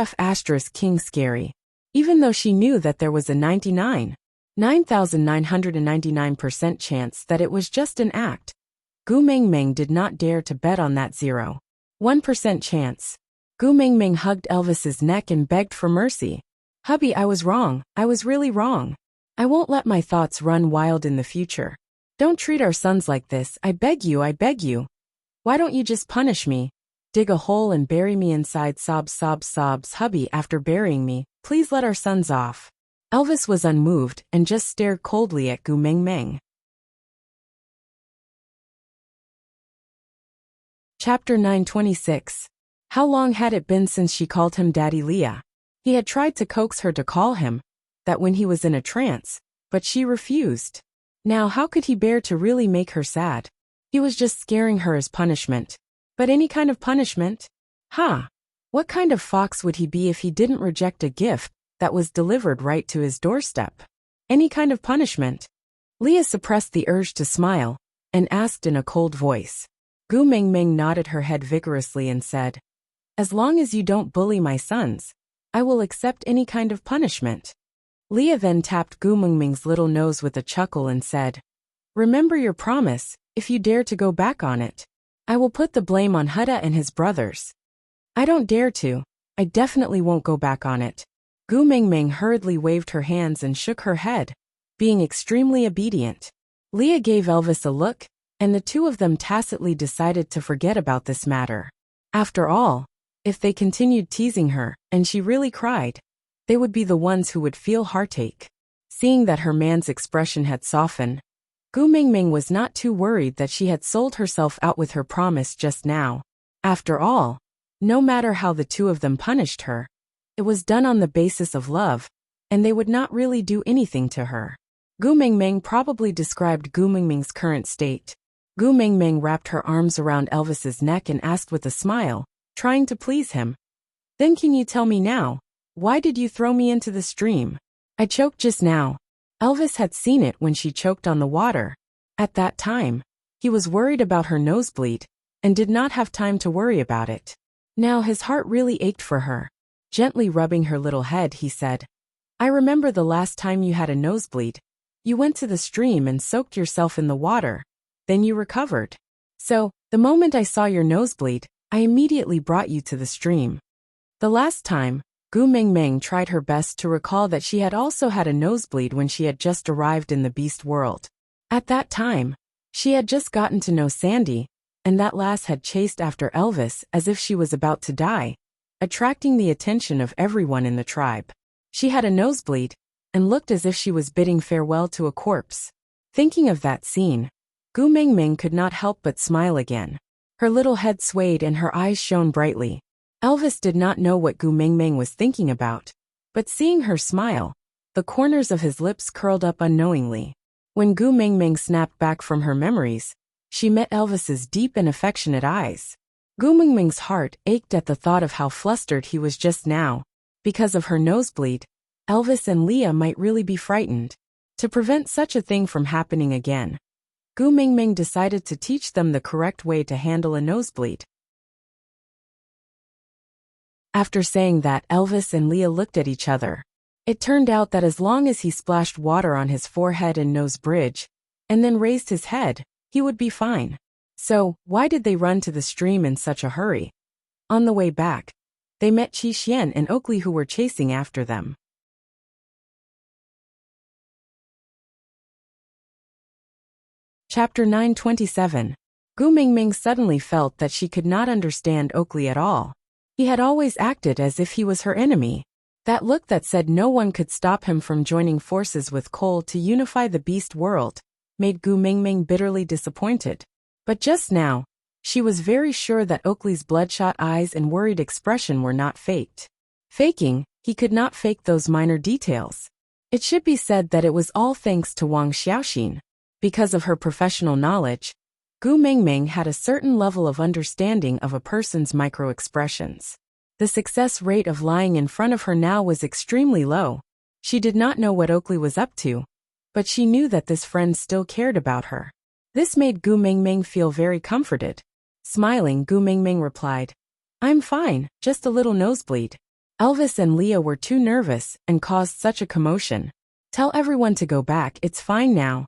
*king scary. Even though she knew that there was a 9,999% chance that it was just an act, Gu Mingming did not dare to bet on that 0.1% chance. Gu Mingming hugged Elvis's neck and begged for mercy. Hubby, I was wrong. I was really wrong. I won't let my thoughts run wild in the future. Don't treat our sons like this, I beg you, I beg you. Why don't you just punish me? Dig a hole and bury me inside, sobs, sobs, sobs. Hubby, after burying me, please let our sons off. Elvis was unmoved and just stared coldly at Gu Mingming. Chapter 926. How long had it been since she called him Daddy Leah? He had tried to coax her to call him that when he was in a trance, but she refused. Now how could he bear to really make her sad? He was just scaring her as punishment. But any kind of punishment? What kind of fox would he be if he didn't reject a gift that was delivered right to his doorstep? Any kind of punishment? Leah suppressed the urge to smile and asked in a cold voice. Gu Mingming nodded her head vigorously and said, as long as you don't bully my sons, I will accept any kind of punishment. Leah then tapped Gu Mingming's little nose with a chuckle and said, remember your promise, if you dare to go back on it, I will put the blame on Huda and his brothers. I don't dare to. I definitely won't go back on it. Gu Mingming hurriedly waved her hands and shook her head, being extremely obedient. Leah gave Elvis a look, and the two of them tacitly decided to forget about this matter. After all, if they continued teasing her, and she really cried, they would be the ones who would feel heartache. Seeing that her man's expression had softened, Gu Mingming was not too worried that she had sold herself out with her promise just now. After all, no matter how the two of them punished her, it was done on the basis of love, and they would not really do anything to her. Gu Mingming probably described Gu Mingming's current state. Gu Mingming wrapped her arms around Elvis's neck and asked with a smile, trying to please him. Then can you tell me now, why did you throw me into the stream? I choked just now. Elvis had seen it when she choked on the water. At that time, he was worried about her nosebleed, and did not have time to worry about it. Now his heart really ached for her. Gently rubbing her little head, he said, I remember the last time you had a nosebleed. You went to the stream and soaked yourself in the water. Then you recovered. So, the moment I saw your nosebleed, I immediately brought you to the stream. The last time, Gu Mingming tried her best to recall that she had also had a nosebleed when she had just arrived in the beast world. At that time, she had just gotten to know Sandy, and that lass had chased after Elvis as if she was about to die, attracting the attention of everyone in the tribe. She had a nosebleed, and looked as if she was bidding farewell to a corpse. Thinking of that scene, Gu Mingming could not help but smile again. Her little head swayed and her eyes shone brightly. Elvis did not know what Gu Mingming was thinking about, but seeing her smile, the corners of his lips curled up unknowingly. When Gu Mingming snapped back from her memories, she met Elvis's deep and affectionate eyes. Gu Mingming's heart ached at the thought of how flustered he was just now. Because of her nosebleed, Elvis and Leah might really be frightened. To prevent such a thing from happening again, Gu Mingming decided to teach them the correct way to handle a nosebleed. After saying that, Elvis and Leah looked at each other. It turned out that as long as he splashed water on his forehead and nose bridge, and then raised his head, he would be fine. So, why did they run to the stream in such a hurry? On the way back, they met Qi Xian and Oakley, who were chasing after them. Chapter 927. Gu Mingming suddenly felt that she could not understand Oakley at all. He had always acted as if he was her enemy. That look that said no one could stop him from joining forces with Cole to unify the beast world made Gu Mingming bitterly disappointed. But just now, she was very sure that Oakley's bloodshot eyes and worried expression were not faked. Faking, he could not fake those minor details. It should be said that it was all thanks to Wang Xiaoxin. Because of her professional knowledge, Gu Mingming had a certain level of understanding of a person's micro-expressions. The success rate of lying in front of her now was extremely low. She did not know what Oakley was up to, but she knew that this friend still cared about her. This made Gu Mingming feel very comforted. Smiling, Gu Mingming replied, "I'm fine, just a little nosebleed. Elvis and Leah were too nervous and caused such a commotion. Tell everyone to go back, it's fine now."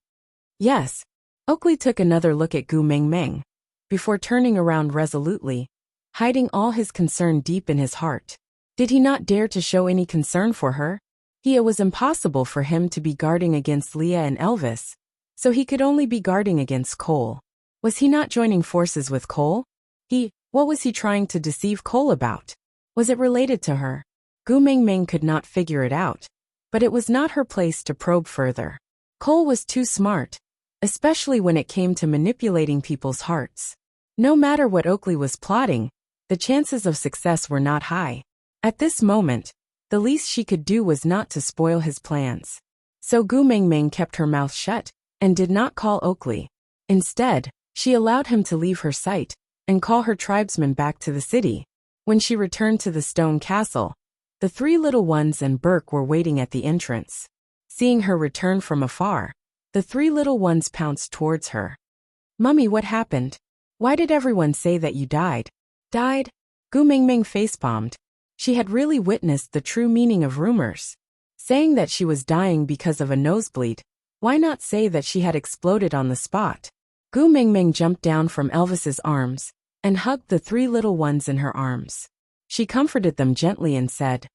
"Yes." Oakley took another look at Gu Mingming before turning around resolutely, hiding all his concern deep in his heart. Did he not dare to show any concern for her? It was impossible for him to be guarding against Leah and Elvis, so he could only be guarding against Cole. Was he not joining forces with Cole? What was he trying to deceive Cole about? Was it related to her? Gu Mingming could not figure it out, but it was not her place to probe further. Cole was too smart, especially when it came to manipulating people's hearts. No matter what Oakley was plotting, the chances of success were not high. At this moment, the least she could do was not to spoil his plans. So Gu Mingming kept her mouth shut and did not call Oakley. Instead, she allowed him to leave her sight and call her tribesmen back to the city. When she returned to the stone castle, the three little ones and Burke were waiting at the entrance. Seeing her return from afar, the three little ones pounced towards her. "Mummy, what happened? Why did everyone say that you died?" "Died?" Gu Mingming facepalmed. She had really witnessed the true meaning of rumors. Saying that she was dying because of a nosebleed, why not say that she had exploded on the spot? Gu Mingming jumped down from Elvis's arms and hugged the three little ones in her arms. She comforted them gently and said,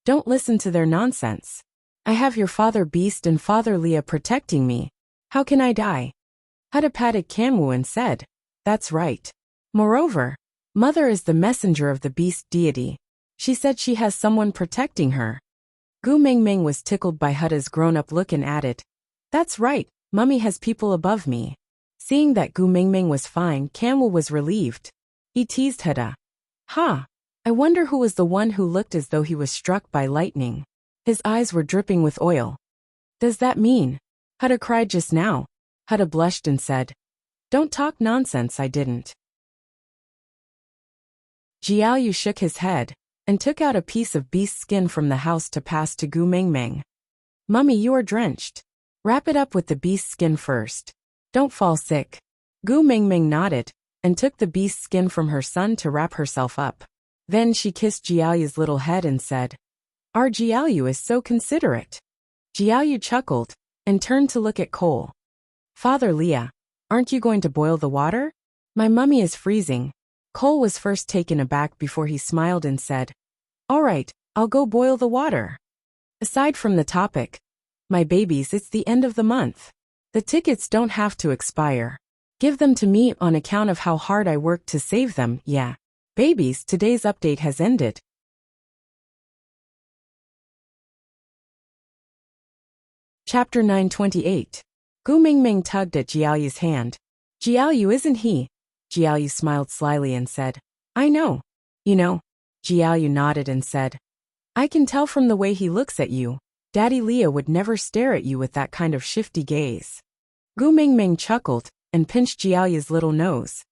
"Don't listen to their nonsense. I have your father Beast and father Leah protecting me. How can I die?" Hutta patted Kanwu and said, "That's right. Moreover, Mother is the messenger of the beast deity. She said she has someone protecting her." Gu Mingming was tickled by Hutta's grown-up look and added, "That's right, Mummy has people above me." Seeing that Gu Mingming was fine, Kanwu was relieved. He teased Hutta. I wonder who was the one who looked as though he was struck by lightning. His eyes were dripping with oil. Does that mean Hutta cried just now? Hutta blushed and said, "Don't talk nonsense, I didn't." Jiaoyu shook his head and took out a piece of beast skin from the house to pass to Gu Mingming. "Mummy, you are drenched. Wrap it up with the beast skin first. Don't fall sick." Gu Mingming nodded and took the beast skin from her son to wrap herself up. Then she kissed Jiaoyu's little head and said, "Our Jiaoyu is so considerate." Jiaoyu chuckled and turned to look at Cole. "Father Leah, aren't you going to boil the water? My mummy is freezing." Cole was first taken aback before he smiled and said, "All right, I'll go boil the water." Aside from the topic, my babies, it's the end of the month. The tickets don't have to expire. Give them to me on account of how hard I worked to save them, yeah. Babies, today's update has ended. Chapter 928. Gu Mingming tugged at Jiaoyu's hand. "Jiaoyu, isn't he?" Jiaoyu smiled slyly and said, "I know." "You know?" Jiaoyu nodded and said, "I can tell from the way he looks at you. Daddy Leah would never stare at you with that kind of shifty gaze." Gu Mingming chuckled and pinched Jiaoyu's little nose.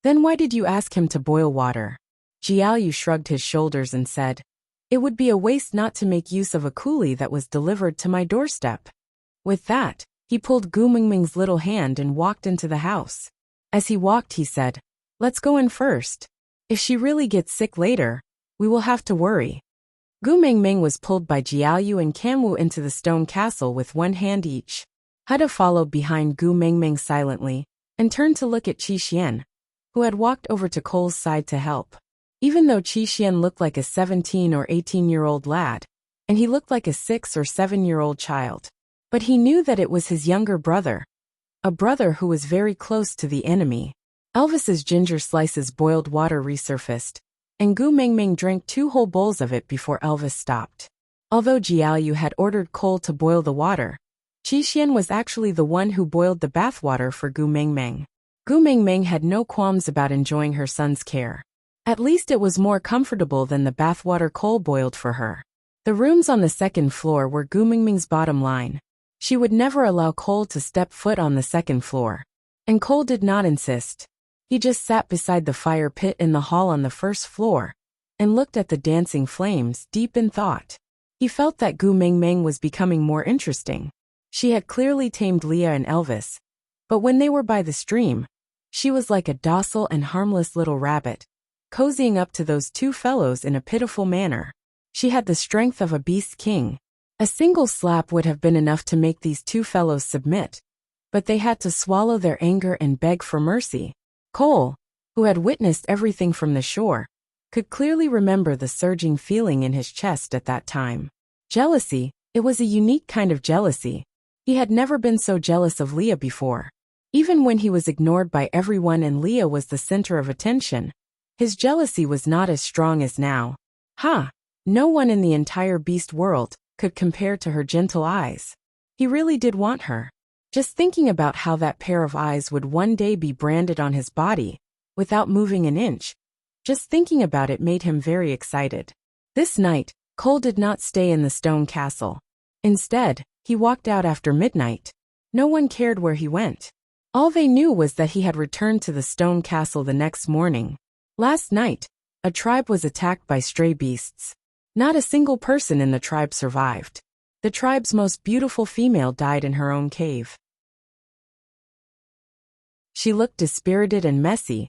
"Then why did you ask him to boil water?" Jiaoyu shrugged his shoulders and said, "It would be a waste not to make use of a coolie that was delivered to my doorstep." With that, he pulled Gu Mingming's little hand and walked into the house. As he walked, he said, "Let's go in first. If she really gets sick later, we will have to worry." Gu Mingming was pulled by Jiaoyu and Kanwu into the stone castle with one hand each. Hutta followed behind Gu Mingming silently and turned to look at Qi Xian, who had walked over to Cole's side to help. Even though Qi Xian looked like a 17 or 18-year-old lad, and he looked like a 6 or 7-year-old child, but he knew that it was his younger brother. a brother who was very close to the enemy. Elvis's ginger slices boiled water resurfaced, and Gu Mingming drank 2 whole bowls of it before Elvis stopped. Although Jiaoyu had ordered Cole to boil the water, Qi was actually the one who boiled the bathwater for Gu Mingming. Gu Mingming had no qualms about enjoying her son's care. At least it was more comfortable than the bathwater Cole boiled for her. The rooms on the 2nd floor were Gu Mingming's bottom line. She would never allow Cole to step foot on the 2nd floor. And Cole did not insist. He just sat beside the fire pit in the hall on the 1st floor and looked at the dancing flames, deep in thought. He felt that Gu Mingming was becoming more interesting. She had clearly tamed Leah and Elvis, but when they were by the stream, she was like a docile and harmless little rabbit, cozying up to those 2 fellows in a pitiful manner. She had the strength of a beast king. A single slap would have been enough to make these 2 fellows submit, but they had to swallow their anger and beg for mercy. Cole, who had witnessed everything from the shore, could clearly remember the surging feeling in his chest at that time. Jealousy, it was a unique kind of jealousy. He had never been so jealous of Leah before. Even when he was ignored by everyone and Leah was the center of attention, his jealousy was not as strong as now. No one in the entire beast world could compare to her gentle eyes. He really did want her. Just thinking about how that pair of eyes would one day be branded on his body, without moving an inch, just thinking about it made him very excited. This night, Cole did not stay in the stone castle. Instead, he walked out after midnight. No one cared where he went. All they knew was that he had returned to the stone castle the next morning. Last night, a tribe was attacked by stray beasts. Not a single person in the tribe survived. The tribe's most beautiful female died in her own cave. She looked dispirited and messy,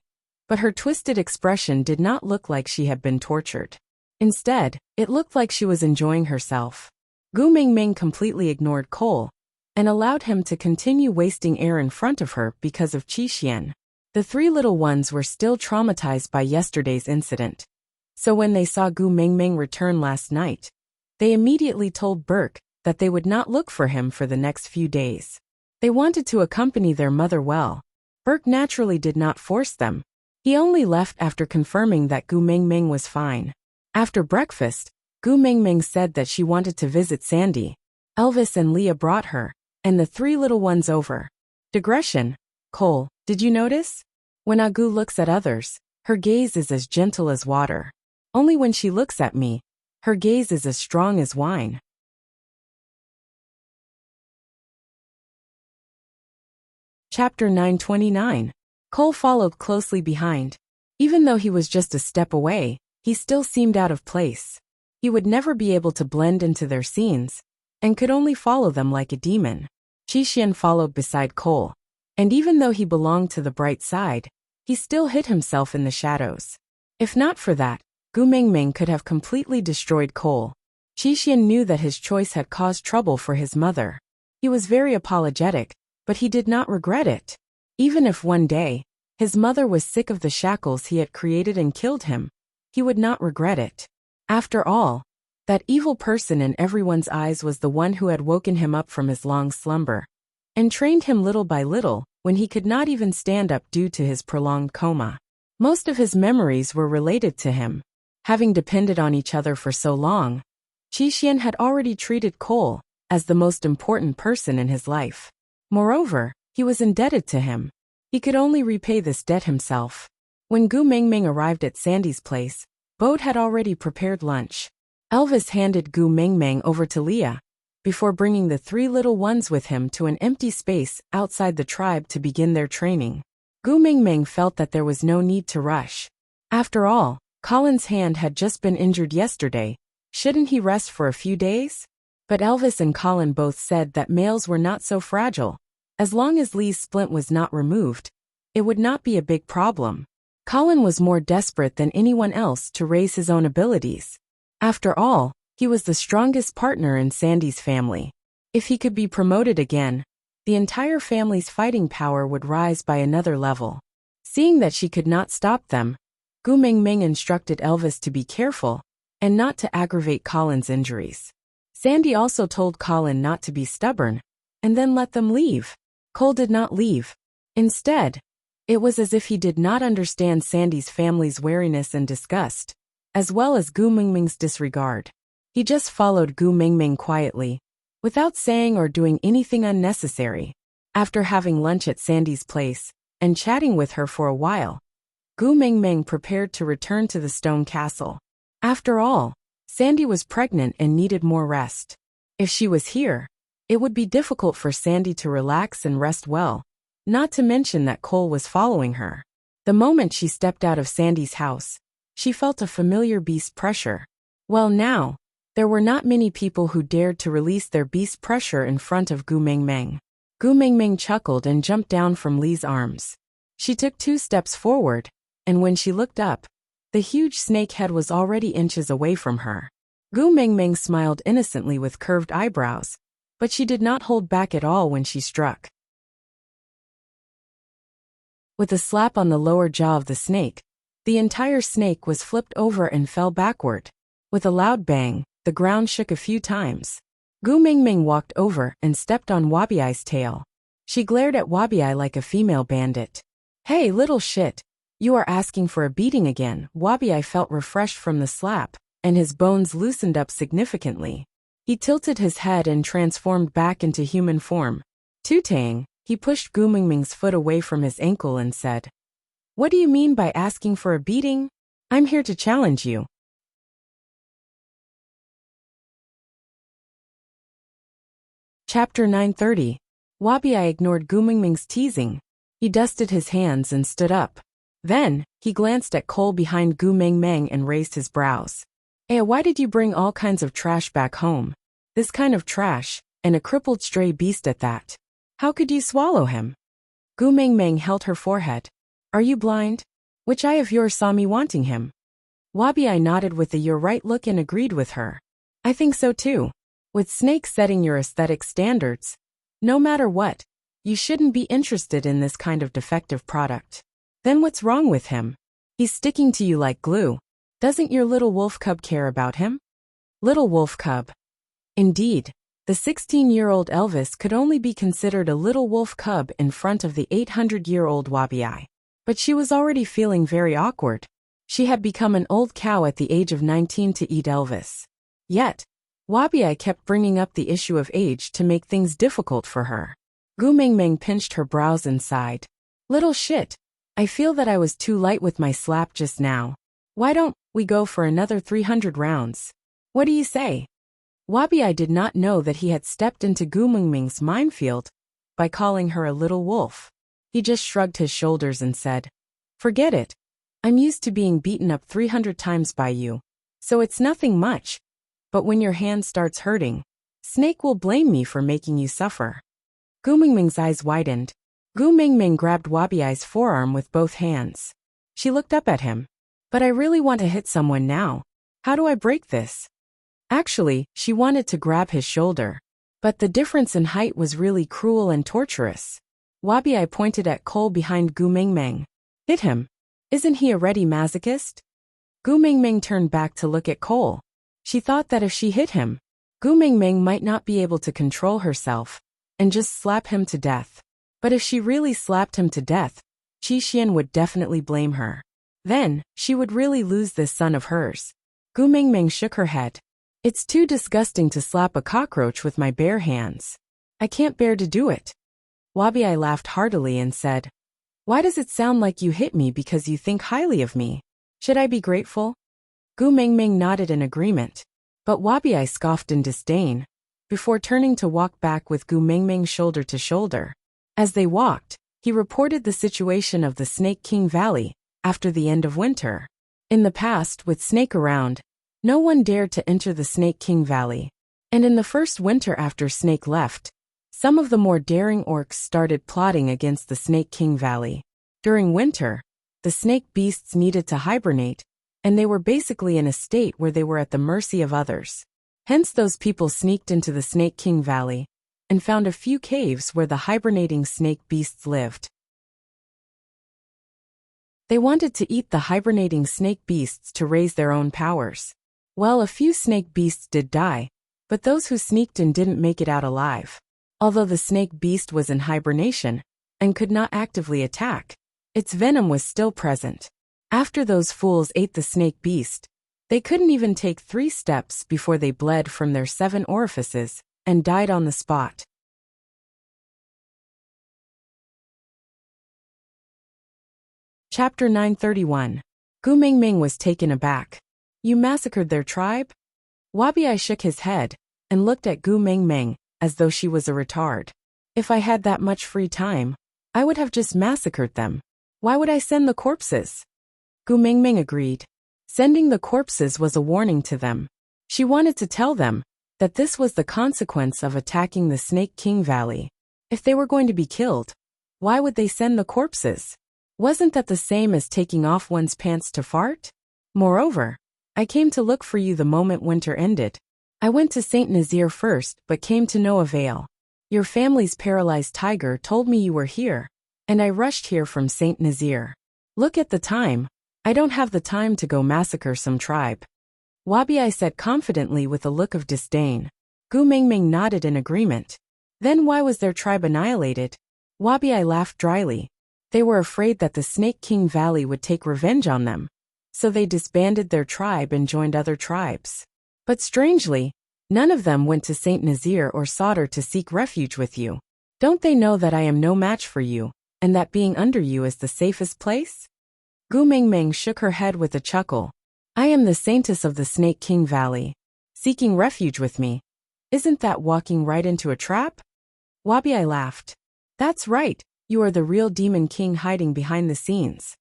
but her twisted expression did not look like she had been tortured. Instead, it looked like she was enjoying herself. Gu Mingming completely ignored Cole and allowed him to continue wasting air in front of her because of Qi. The 3 little ones were still traumatized by yesterday's incident. So when they saw Gu Mingming return last night, they immediately told Burke that they would not look for him for the next few days. They wanted to accompany their mother well. Burke naturally did not force them. He only left after confirming that Gu Mingming was fine. After breakfast, Gu Mingming said that she wanted to visit Sandy. Elvis and Leah brought her, and the 3 little ones over. Digression. Cole, did you notice? When Agu looks at others, her gaze is as gentle as water. Only when she looks at me, her gaze is as strong as wine. Chapter 929. Cole followed closely behind. Even though he was just a step away, he still seemed out of place. He would never be able to blend into their scenes, and could only follow them like a demon. Qi followed beside Cole, and even though he belonged to the bright side, he still hid himself in the shadows. If not for that, Gu Mingming could have completely destroyed Cole. Qi knew that his choice had caused trouble for his mother. He was very apologetic, but he did not regret it. Even if one day, his mother was sick of the shackles he had created and killed him, he would not regret it. After all, that evil person in everyone's eyes was the one who had woken him up from his long slumber, and trained him little by little when he could not even stand up due to his prolonged coma. Most of his memories were related to him. Having depended on each other for so long, Qi had already treated Cole as the most important person in his life. Moreover, he was indebted to him. He could only repay this debt himself. When Gu Mingming arrived at Sandy's place, Bode had already prepared lunch. Elvis handed Gu Mingming over to Leah, before bringing the 3 little ones with him to an empty space outside the tribe to begin their training. Gu Mingming felt that there was no need to rush. After all, Colin's hand had just been injured yesterday. Shouldn't he rest for a few days? But Elvis and Colin both said that males were not so fragile. As long as Lee's splint was not removed, it would not be a big problem. Colin was more desperate than anyone else to raise his own abilities. After all, he was the strongest partner in Sandy's family. If he could be promoted again, the entire family's fighting power would rise by another level. Seeing that she could not stop them, Gu Mingming instructed Elvis to be careful and not to aggravate Colin's injuries. Sandy also told Colin not to be stubborn, and then let them leave. Cole did not leave. Instead, it was as if he did not understand Sandy's family's wariness and disgust, as well as Gu Mingming's disregard. He just followed Gu Mingming quietly, without saying or doing anything unnecessary. After having lunch at Sandy's place, and chatting with her for a while, Gu Mingming prepared to return to the stone castle. After all, Sandy was pregnant and needed more rest. If she was here, it would be difficult for Sandy to relax and rest well, not to mention that Cole was following her. The moment she stepped out of Sandy's house, she felt a familiar beast pressure. Well now, there were not many people who dared to release their beast pressure in front of Gu Mingming. Gu Mingming chuckled and jumped down from Li's arms. She took 2 steps forward, and when she looked up, the huge snake head was already inches away from her. Gu Mingming smiled innocently with curved eyebrows, but she did not hold back at all when she struck. With a slap on the lower jaw of the snake, the entire snake was flipped over and fell backward. With a loud bang, the ground shook a few times. Gu Mingming walked over and stepped on Wabiai's tail. She glared at Wabiai like a female bandit. "Hey, little shit. You are asking for a beating again." Wabiai felt refreshed from the slap, and his bones loosened up significantly. He tilted his head and transformed back into human form. Tutang, he pushed Gu Mingming's foot away from his ankle and said, "What do you mean by asking for a beating? I'm here to challenge you." Chapter 930. Wabiai ignored Gu Mingming's teasing. He dusted his hands and stood up. Then, he glanced at Cole behind Gu Mingming and raised his brows. Why did you bring all kinds of trash back home? This kind of trash, and a crippled stray beast at that. How could you swallow him?" Gu Mingming held her forehead. "Are you blind? Which eye of yours saw me wanting him?" Wabiai nodded with a "you're right" look and agreed with her. "I think so too. With snakes setting your aesthetic standards, no matter what, you shouldn't be interested in this kind of defective product. Then what's wrong with him? He's sticking to you like glue. Doesn't your little wolf cub care about him?" Little wolf cub. Indeed, the 16-year-old Elvis could only be considered a little wolf cub in front of the 800-year-old Wabiai. But she was already feeling very awkward. She had become an old cow at the age of 19 to eat Elvis. Yet, Wabiai kept bringing up the issue of age to make things difficult for her. Gu Mingming pinched her brows and sighed. "Little shit. I feel that I was too light with my slap just now. Why don't we go for another 300 rounds? What do you say?" Wabiai did not know that he had stepped into Gu Mingming's minefield by calling her a little wolf. He just shrugged his shoulders and said, "Forget it. I'm used to being beaten up 300 times by you, so it's nothing much. But when your hand starts hurting, Snake will blame me for making you suffer." Gu Mingming's eyes widened. Gu Mingming grabbed Wabiai's forearm with both hands. She looked up at him. "But I really want to hit someone now. How do I break this?" Actually, she wanted to grab his shoulder. But the difference in height was really cruel and torturous. Wabiai pointed at Cole behind Gu Mingming. "Hit him. Isn't he a ready masochist?" Gu Mingming turned back to look at Cole. She thought that if she hit him, Gu Mingming might not be able to control herself and just slap him to death. But if she really slapped him to death, Qi Xian would definitely blame her. Then, she would really lose this son of hers. Gu Mingming shook her head. "It's too disgusting to slap a cockroach with my bare hands. I can't bear to do it." Wabiai laughed heartily and said, "Why does it sound like you hit me because you think highly of me? Should I be grateful?" Gu Mingming nodded in agreement. But Wabiai scoffed in disdain, before turning to walk back with Gu Mingming shoulder to shoulder. As they walked, he reported the situation of the Snake King Valley after the end of winter. In the past, with Snake around, no one dared to enter the Snake King Valley. And in the first winter after Snake left, some of the more daring orcs started plotting against the Snake King Valley. During winter, the snake beasts needed to hibernate, and they were basically in a state where they were at the mercy of others. Hence those people sneaked into the Snake King Valley and found a few caves where the hibernating snake beasts lived. They wanted to eat the hibernating snake beasts to raise their own powers. Well, a few snake beasts did die, but those who sneaked in didn't make it out alive. Although the snake beast was in hibernation and could not actively attack, its venom was still present. After those fools ate the snake beast, they couldn't even take 3 steps before they bled from their 7 orifices and died on the spot. Chapter 931. Gu Mingming was taken aback. You massacred their tribe? Wabi shook his head and looked at Gu Mingming as though she was a retard. If I had that much free time, I would have just massacred them. Why would I send the corpses? Gu Mingming agreed. Sending the corpses was a warning to them. She wanted to tell them that this was the consequence of attacking the Snake King Valley. If they were going to be killed, why would they send the corpses? Wasn't that the same as taking off one's pants to fart? Moreover, I came to look for you the moment winter ended. I went to Saint Nazir first but came to no avail. Your family's paralyzed tiger told me you were here, and I rushed here from Saint Nazir. Look at the time. I don't have the time to go massacre some tribe. Wabi said confidently with a look of disdain. Gu Mingming nodded in agreement. Then why was their tribe annihilated? Wabi laughed dryly. They were afraid that the Snake King Valley would take revenge on them, so they disbanded their tribe and joined other tribes. But strangely, none of them went to Saint Nazir or Sadr to seek refuge with you. Don't they know that I am no match for you, and that being under you is the safest place? Gu Mingming shook her head with a chuckle. I am the saintess of the Snake King Valley. Seeking refuge with me. Isn't that walking right into a trap? Wabi laughed. That's right, you are the real Demon King hiding behind the scenes.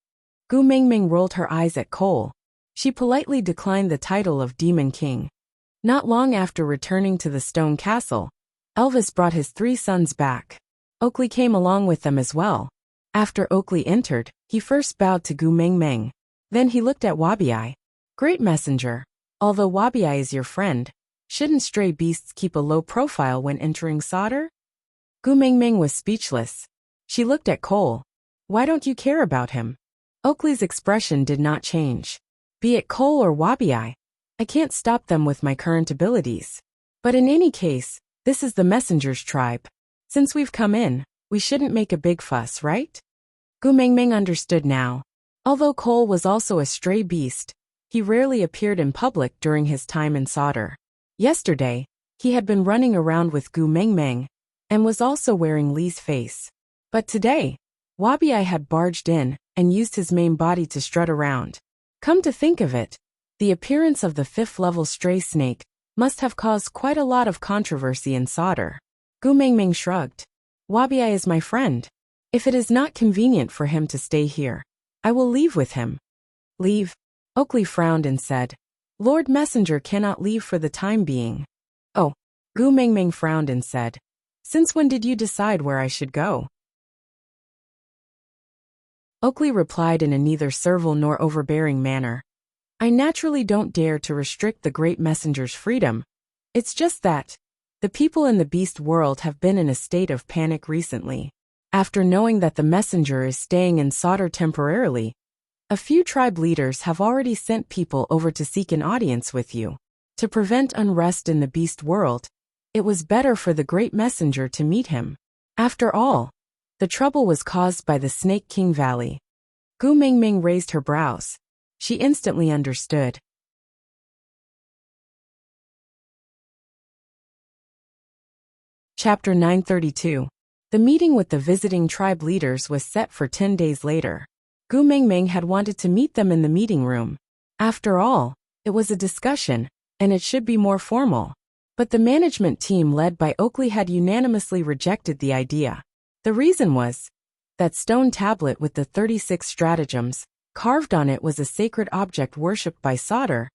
Gu Mingming rolled her eyes at Cole. She politely declined the title of Demon King. Not long after returning to the stone castle, Elvis brought his 3 sons back. Oakley came along with them as well. After Oakley entered, he first bowed to Gu Mingming. Then he looked at Wabi. Great messenger. Although Wabi is your friend, shouldn't stray beasts keep a low profile when entering Sadr? Gu Mingming was speechless. She looked at Cole. Why don't you care about him? Oakley's expression did not change. Be it Cole or Wabi, I can't stop them with my current abilities. But in any case, this is the messenger's tribe. Since we've come in, we shouldn't make a big fuss, right? Gu Mingming understood now. Although Cole was also a stray beast, he rarely appeared in public during his time in Sadr. Yesterday, he had been running around with Gu Mingming, and was also wearing Li's face. But today, Wabi had barged in and used his main body to strut around. Come to think of it, the appearance of the 5th-level stray snake must have caused quite a lot of controversy in Sadr. Gu Mingming shrugged. Wabi is my friend. If it is not convenient for him to stay here, I will leave with him. Leave? Oakley frowned and said, Lord Messenger cannot leave for the time being. Oh. Gu Mingming frowned and said, Since when did you decide where I should go? Oakley replied in a neither servile nor overbearing manner. I naturally don't dare to restrict the great messenger's freedom. It's just that the people in the beast world have been in a state of panic recently. After knowing that the messenger is staying in Sadr temporarily, a few tribe leaders have already sent people over to seek an audience with you. To prevent unrest in the beast world, it was better for the great messenger to meet him. After all, the trouble was caused by the Snake King Valley. Gu Mingming raised her brows. She instantly understood. Chapter 932. The meeting with the visiting tribe leaders was set for 10 days later. Gu Mingming had wanted to meet them in the meeting room. After all, it was a discussion, and it should be more formal. But the management team led by Oakley had unanimously rejected the idea. The reason was that stone tablet with the 36 stratagems carved on it was a sacred object worshipped by Sadr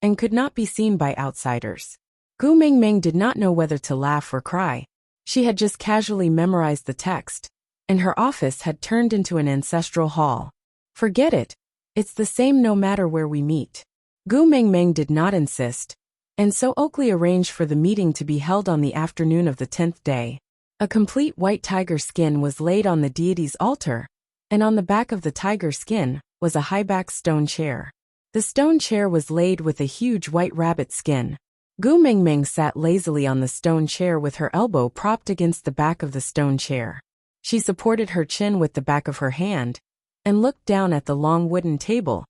and could not be seen by outsiders. Gu Mingming did not know whether to laugh or cry. She had just casually memorized the text, and her office had turned into an ancestral hall. Forget it. It's the same no matter where we meet. Gu Mingming did not insist, and so Oakley arranged for the meeting to be held on the afternoon of the 10th day. A complete white tiger skin was laid on the deity's altar, and on the back of the tiger skin was a high-backed stone chair. The stone chair was laid with a huge white rabbit skin. Gu Mingming sat lazily on the stone chair with her elbow propped against the back of the stone chair. She supported her chin with the back of her hand and looked down at the long wooden table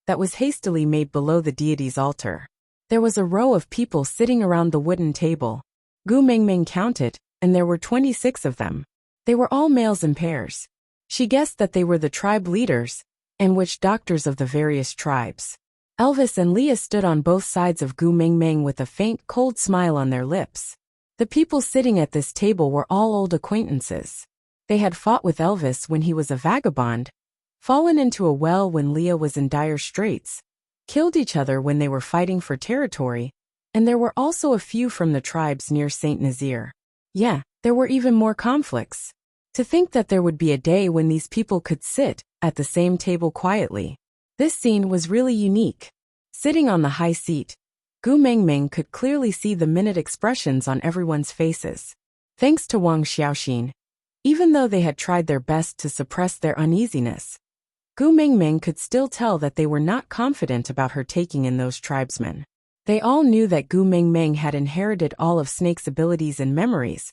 that was hastily made below the deity's altar. There was a row of people sitting around the wooden table. Gu Mingming counted, and there were 26 of them. They were all males in pairs. She guessed that they were the tribe leaders and witch doctors of the various tribes. Elvis and Leah stood on both sides of Gu Mingming with a faint, cold smile on their lips. The people sitting at this table were all old acquaintances. They had fought with Elvis when he was a vagabond, fallen into a well when Leah was in dire straits, killed each other when they were fighting for territory, and there were also a few from the tribes near Saint Nazaire. Yeah, there were even more conflicts. To think that there would be a day when these people could sit at the same table quietly. This scene was really unique. Sitting on the high seat, Gu Mingming could clearly see the minute expressions on everyone's faces. Thanks to Wang Xiaoxin, even though they had tried their best to suppress their uneasiness, Gu Mingming could still tell that they were not confident about her taking in those tribesmen. They all knew that Gu Mingming had inherited all of Snake's abilities and memories,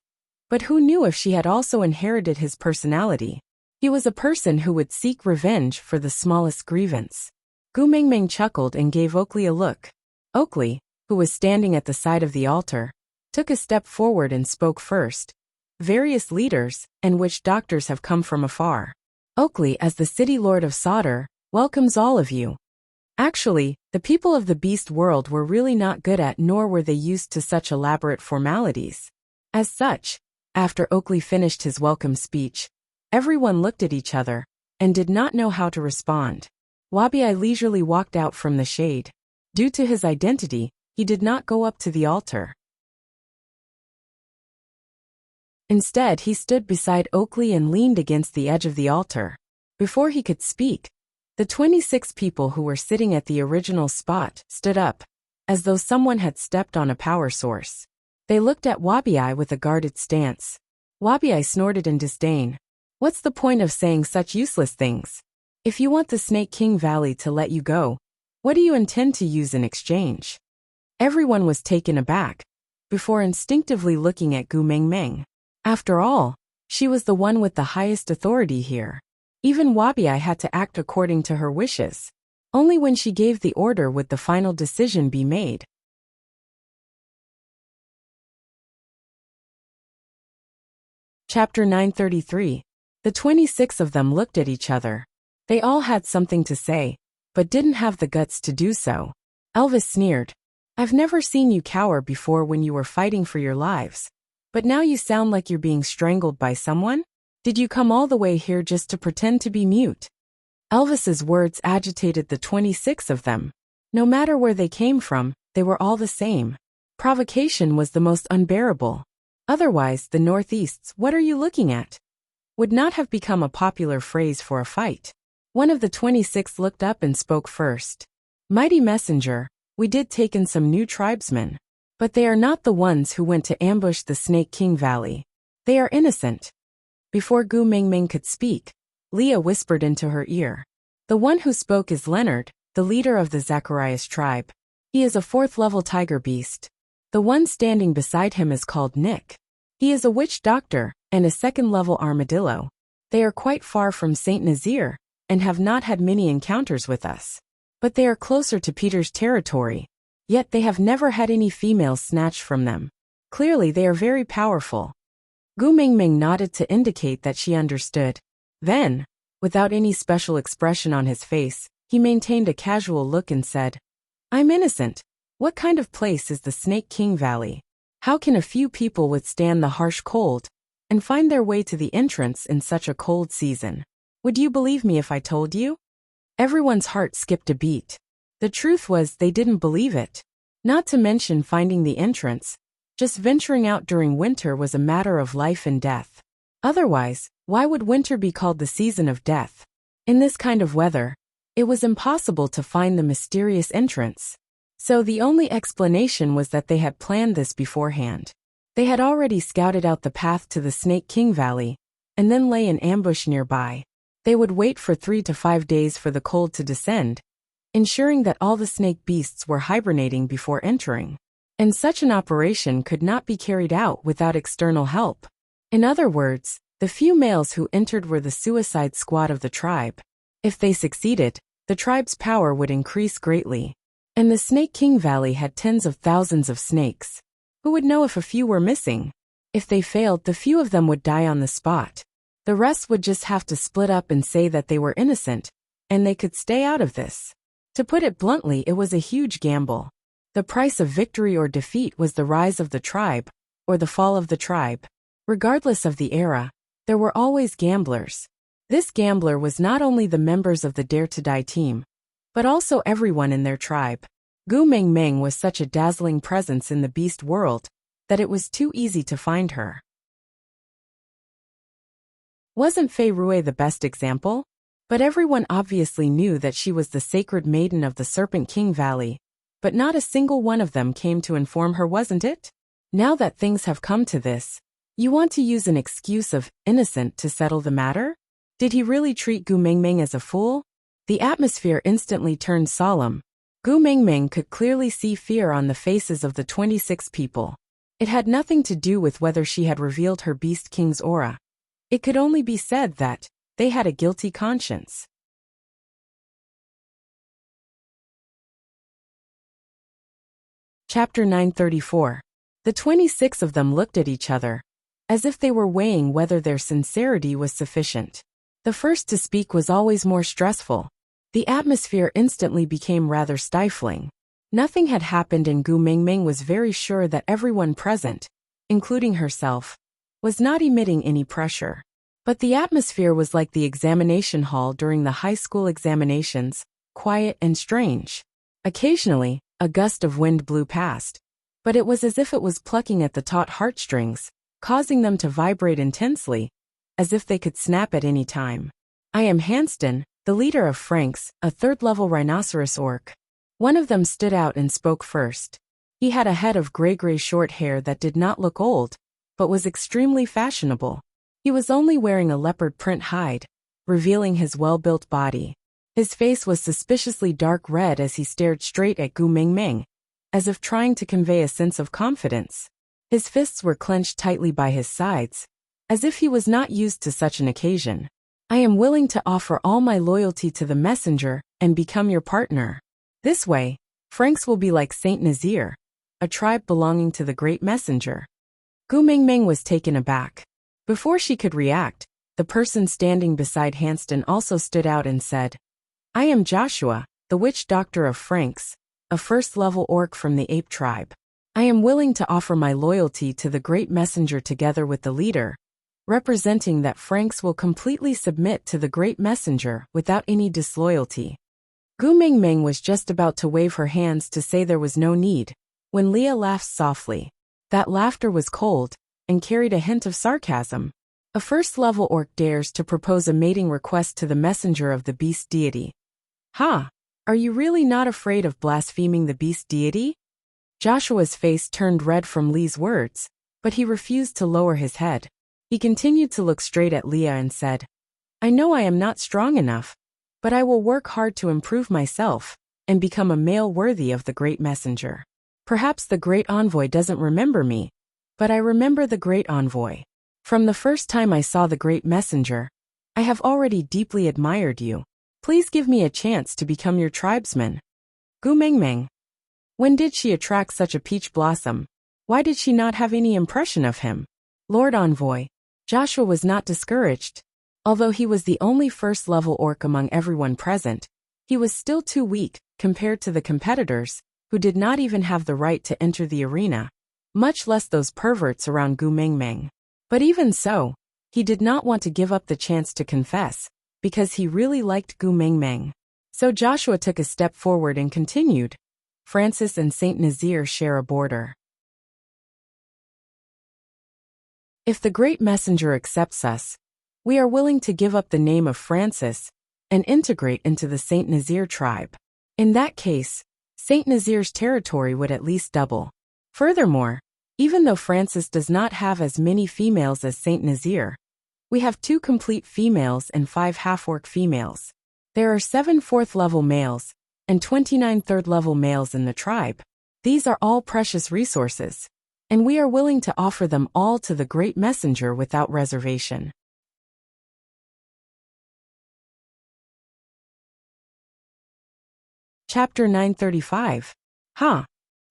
but who knew if she had also inherited his personality? He was a person who would seek revenge for the smallest grievance. Gu Mingming chuckled and gave Oakley a look. Oakley, who was standing at the side of the altar, took a step forward and spoke first. Various leaders and witch doctors have come from afar. Oakley, as the city lord of Sauter, welcomes all of you. Actually, the people of the beast world were really not good at nor were they used to such elaborate formalities. As such, after Oakley finished his welcome speech, everyone looked at each other and did not know how to respond. Wabi leisurely walked out from the shade. Due to his identity, he did not go up to the altar. Instead, he stood beside Oakley and leaned against the edge of the altar. Before he could speak, the 26 people who were sitting at the original spot stood up, as though someone had stepped on a power source. They looked at Wabi with a guarded stance. Wabi snorted in disdain. What's the point of saying such useless things? If you want the Snake King Valley to let you go, what do you intend to use in exchange? Everyone was taken aback, before instinctively looking at Gu Mingming. After all, she was the one with the highest authority here. Even Wabi had to act according to her wishes. Only when she gave the order would the final decision be made. Chapter 933. The 26 of them looked at each other. They all had something to say, but didn't have the guts to do so. Elvis sneered. I've never seen you cower before when you were fighting for your lives. But now you sound like you're being strangled by someone? Did you come all the way here just to pretend to be mute? Elvis's words agitated the 26 of them. No matter where they came from, they were all the same. Provocation was the most unbearable. Otherwise, the Northeast's "what are you looking at?" would not have become a popular phrase for a fight. One of the 26 looked up and spoke first. Mighty messenger, we did take in some new tribesmen. But they are not the ones who went to ambush the Snake King Valley. They are innocent. Before Gu Mingming could speak, Leah whispered into her ear. The one who spoke is Leonard, the leader of the Zacharias tribe. He is a 4th-level tiger beast. The one standing beside him is called Nick. He is a witch doctor and a 2nd-level armadillo. They are quite far from Saint Nazaire and have not had many encounters with us. But they are closer to Peter's territory. Yet they have never had any females snatched from them. Clearly they are very powerful. Gu Mingming nodded to indicate that she understood. Then, without any special expression on his face, he maintained a casual look and said, I'm innocent. What kind of place is the Snake King Valley? How can a few people withstand the harsh cold and find their way to the entrance in such a cold season? Would you believe me if I told you? Everyone's heart skipped a beat. The truth was they didn't believe it. Not to mention finding the entrance. Just venturing out during winter was a matter of life and death. Otherwise, why would winter be called the season of death? In this kind of weather, it was impossible to find the mysterious entrance. So the only explanation was that they had planned this beforehand. They had already scouted out the path to the Snake King Valley, and then lay in ambush nearby. They would wait for 3 to 5 days for the cold to descend, ensuring that all the snake beasts were hibernating before entering. and such an operation could not be carried out without external help. In other words, the few males who entered were the suicide squad of the tribe. If they succeeded, the tribe's power would increase greatly. And the Snake King Valley had tens of thousands of snakes. Who would know if a few were missing? If they failed, the few of them would die on the spot. The rest would just have to split up and say that they were innocent, and they could stay out of this. To put it bluntly, it was a huge gamble. The price of victory or defeat was the rise of the tribe, or the fall of the tribe. Regardless of the era, there were always gamblers. This gambler was not only the members of the Dare to Die team, but also everyone in their tribe. Gu Meng Meng was such a dazzling presence in the beast world that it was too easy to find her. Wasn't Fei Rui the best example? But everyone obviously knew that she was the sacred maiden of the Serpent King Valley, but not a single one of them came to inform her, wasn't it? Now that things have come to this, you want to use an excuse of innocent to settle the matter? Did he really treat Gu Meng Meng as a fool? The atmosphere instantly turned solemn. Gu Meng Meng could clearly see fear on the faces of the 26 people. It had nothing to do with whether she had revealed her Beast King's aura. It could only be said that they had a guilty conscience. Chapter 934. The 26 of them looked at each other, as if they were weighing whether their sincerity was sufficient. The first to speak was always more stressful. The atmosphere instantly became rather stifling. Nothing had happened and Gu Meng Meng was very sure that everyone present, including herself, was not emitting any pressure. But the atmosphere was like the examination hall during the high school examinations, quiet and strange. Occasionally, a gust of wind blew past, but it was as if it was plucking at the taut heartstrings, causing them to vibrate intensely, as if they could snap at any time. I am Hanston, the leader of Franks, a third-level rhinoceros orc. One of them stood out and spoke first. He had a head of gray short hair that did not look old, but was extremely fashionable. He was only wearing a leopard print hide, revealing his well-built body. His face was suspiciously dark red as he stared straight at Gu Meng Meng, as if trying to convey a sense of confidence. His fists were clenched tightly by his sides, as if he was not used to such an occasion. I am willing to offer all my loyalty to the messenger and become your partner. This way, Franks will be like Saint Nazir, a tribe belonging to the great messenger. Gu Meng Meng was taken aback. Before she could react, the person standing beside Hanston also stood out and said, I am Joshua, the witch doctor of Franks, a first-level orc from the ape tribe. I am willing to offer my loyalty to the great messenger together with the leader, representing that Franks will completely submit to the great messenger without any disloyalty. Gu Meng Meng was just about to wave her hands to say there was no need, when Leah laughed softly. That laughter was cold, and carried a hint of sarcasm. A first-level orc dares to propose a mating request to the messenger of the beast deity. Ha! Are you really not afraid of blaspheming the beast deity? Joshua's face turned red from Lee's words, but he refused to lower his head. He continued to look straight at Leah and said, I know I am not strong enough, but I will work hard to improve myself and become a male worthy of the great messenger. Perhaps the great envoy doesn't remember me, but I remember the great envoy. From the first time I saw the great messenger, I have already deeply admired you. Please give me a chance to become your tribesman. Gu Meng Meng. When did she attract such a peach blossom? Why did she not have any impression of him? Lord Envoy. Joshua was not discouraged. Although he was the only first-level orc among everyone present, he was still too weak compared to the competitors, who did not even have the right to enter the arena, much less those perverts around Gu Meng Meng. But even so, he did not want to give up the chance to confess, because he really liked Gu Meng Meng. So Joshua took a step forward and continued, Francis and Saint Nazir share a border. If the great messenger accepts us, we are willing to give up the name of Francis and integrate into the Saint Nazir tribe. In that case, Saint Nazir's territory would at least double. Furthermore, even though Francis does not have as many females as Saint Nazir, we have 2 complete females and 5 half-orc females. There are 7 fourth-level males and 29 third-level males in the tribe. These are all precious resources, and we are willing to offer them all to the great messenger without reservation. Chapter 935.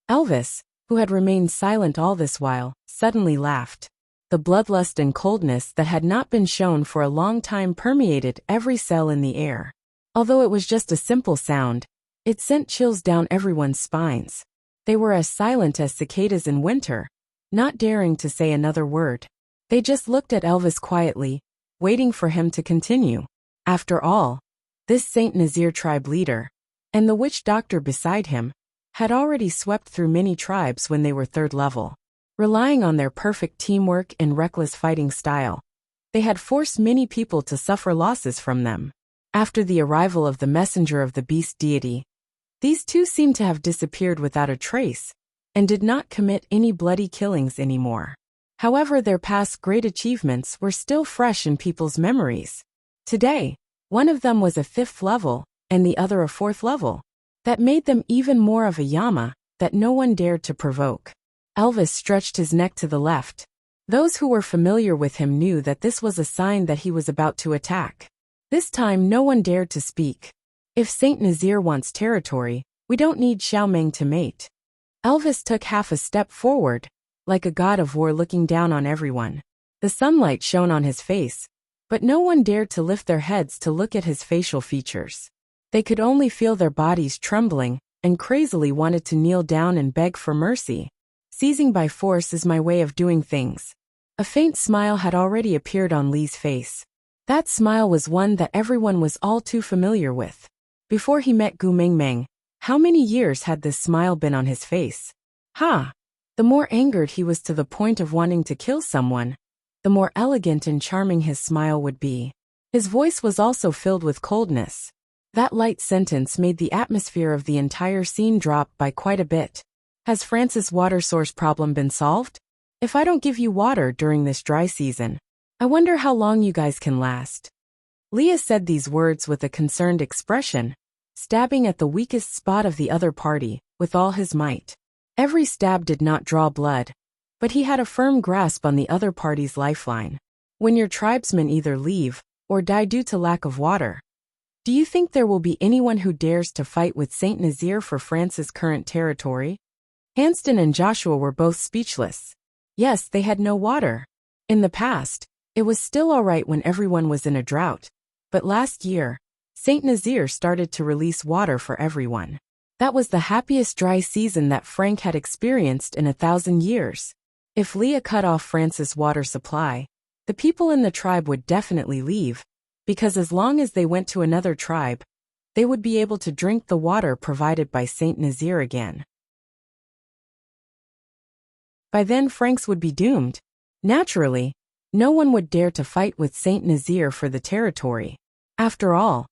Elvis, who had remained silent all this while, suddenly laughed. The bloodlust and coldness that had not been shown for a long time permeated every cell in the air. Although it was just a simple sound, it sent chills down everyone's spines. They were as silent as cicadas in winter, not daring to say another word. They just looked at Elvis quietly, waiting for him to continue. After all, this Saint Nazir tribe leader, and the witch doctor beside him, had already swept through many tribes when they were third level. Relying on their perfect teamwork and reckless fighting style, they had forced many people to suffer losses from them. After the arrival of the messenger of the beast deity, these two seemed to have disappeared without a trace, and did not commit any bloody killings anymore. However, their past great achievements were still fresh in people's memories. Today, one of them was a 5th level, and the other a 4th level. That made them even more of a Yama that no one dared to provoke. Elvis stretched his neck to the left. Those who were familiar with him knew that this was a sign that he was about to attack. This time no one dared to speak. If Saint Nazir wants territory, we don't need Xiaomeng to mate. Elvis took half a step forward, like a god of war looking down on everyone. The sunlight shone on his face, but no one dared to lift their heads to look at his facial features. They could only feel their bodies trembling, and crazily wanted to kneel down and beg for mercy. Seizing by force is my way of doing things. A faint smile had already appeared on Li's face. That smile was one that everyone was all too familiar with. Before he met Gu Mingmeng, how many years had this smile been on his face? The more angered he was to the point of wanting to kill someone, the more elegant and charming his smile would be. His voice was also filled with coldness. That light sentence made the atmosphere of the entire scene drop by quite a bit. Has Francis' water source problem been solved? If I don't give you water during this dry season, I wonder how long you guys can last. Leah said these words with a concerned expression, stabbing at the weakest spot of the other party with all his might. Every stab did not draw blood, but he had a firm grasp on the other party's lifeline. When your tribesmen either leave or die due to lack of water, do you think there will be anyone who dares to fight with Saint Nazir for France's current territory? Hanston and Joshua were both speechless. Yes, they had no water. In the past, it was still all right when everyone was in a drought. But last year, Saint Nazir started to release water for everyone. That was the happiest dry season that Frank had experienced in 1,000 years. If Leah cut off France's water supply, the people in the tribe would definitely leave, because as long as they went to another tribe, they would be able to drink the water provided by Saint Nazir again. By then Franks would be doomed. Naturally, no one would dare to fight with Saint Nazir for the territory. After all,